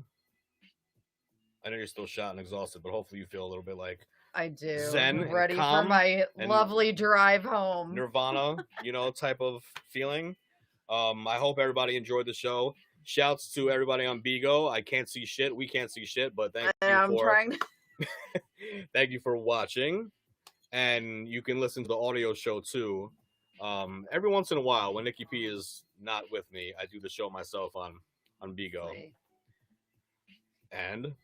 [SPEAKER 1] I know you're still shot and exhausted, but hopefully you feel a little bit like
[SPEAKER 2] I do.
[SPEAKER 1] Zen and
[SPEAKER 2] Ready for
[SPEAKER 1] calm
[SPEAKER 2] my
[SPEAKER 1] and
[SPEAKER 2] lovely drive home.
[SPEAKER 1] Nirvana, you know, type of feeling. I hope everybody enjoyed the show. Shouts to everybody on Bigo. I can't see shit. We can't see shit, but thank you for watching. And you can listen to the audio show too. Every once in a while, when Nikki P is not with me, I do the show myself on Bigo. And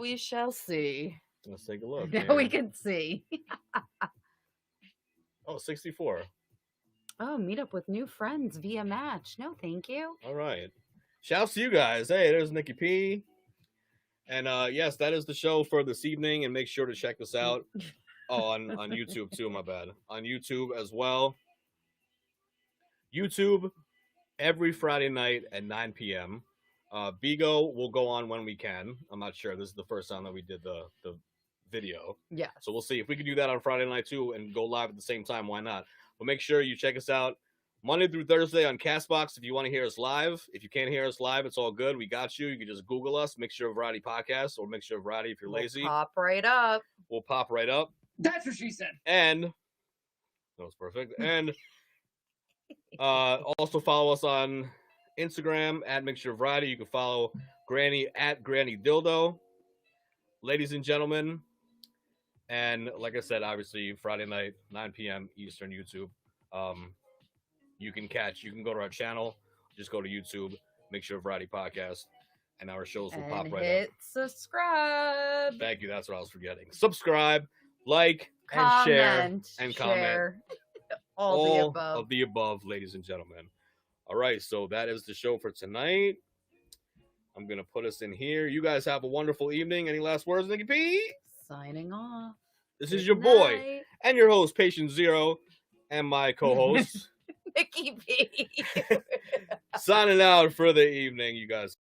[SPEAKER 2] we shall see.
[SPEAKER 1] let's take a look.
[SPEAKER 2] Now we can see.
[SPEAKER 1] Oh, 64.
[SPEAKER 2] Oh, meet up with new friends via match. No, thank you.
[SPEAKER 1] All right. Shouts to you guys. Hey, there's Nikki P. And yes, that is the show for this evening. And make sure to check this out. Oh, on YouTube too, my bad. On YouTube as well. YouTube every Friday night at 9 p.m. Bigo will go on when we can. I'm not sure. This is the first time that we did the video.
[SPEAKER 2] Yeah.
[SPEAKER 1] So we'll see if we can do that on Friday night too and go live at the same time. Why not? But make sure you check us out Monday through Thursday on Castbox if you want to hear us live. If you can't hear us live, it's all good. We got you. You can just Google us, Mixture of Variety Podcast, or Mixture of Variety if you're lazy.
[SPEAKER 2] Pop right up.
[SPEAKER 1] We'll pop right up.
[SPEAKER 4] That's what she said.
[SPEAKER 1] And that was perfect. And also follow us on Instagram at Mixture of Variety. You can follow Granny at Granny Dildo. Ladies and gentlemen, and like I said, obviously Friday night, 9 p.m. Eastern YouTube. You can go to our channel, just go to YouTube, Mixture of Variety Podcast, and our shows will pop right up.
[SPEAKER 2] Hit subscribe.
[SPEAKER 1] Thank you. That's what I was forgetting. Subscribe, like, and share, and comment.
[SPEAKER 2] All
[SPEAKER 1] of the above, ladies and gentlemen. All right, so that is the show for tonight. I'm going to put us in here. You guys have a wonderful evening. Any last words, Nikki P?
[SPEAKER 2] Signing off.
[SPEAKER 1] This is your boy and your host, Patient Zero, and my co-host,
[SPEAKER 2] Nikki P.
[SPEAKER 1] signing out for the evening, you guys.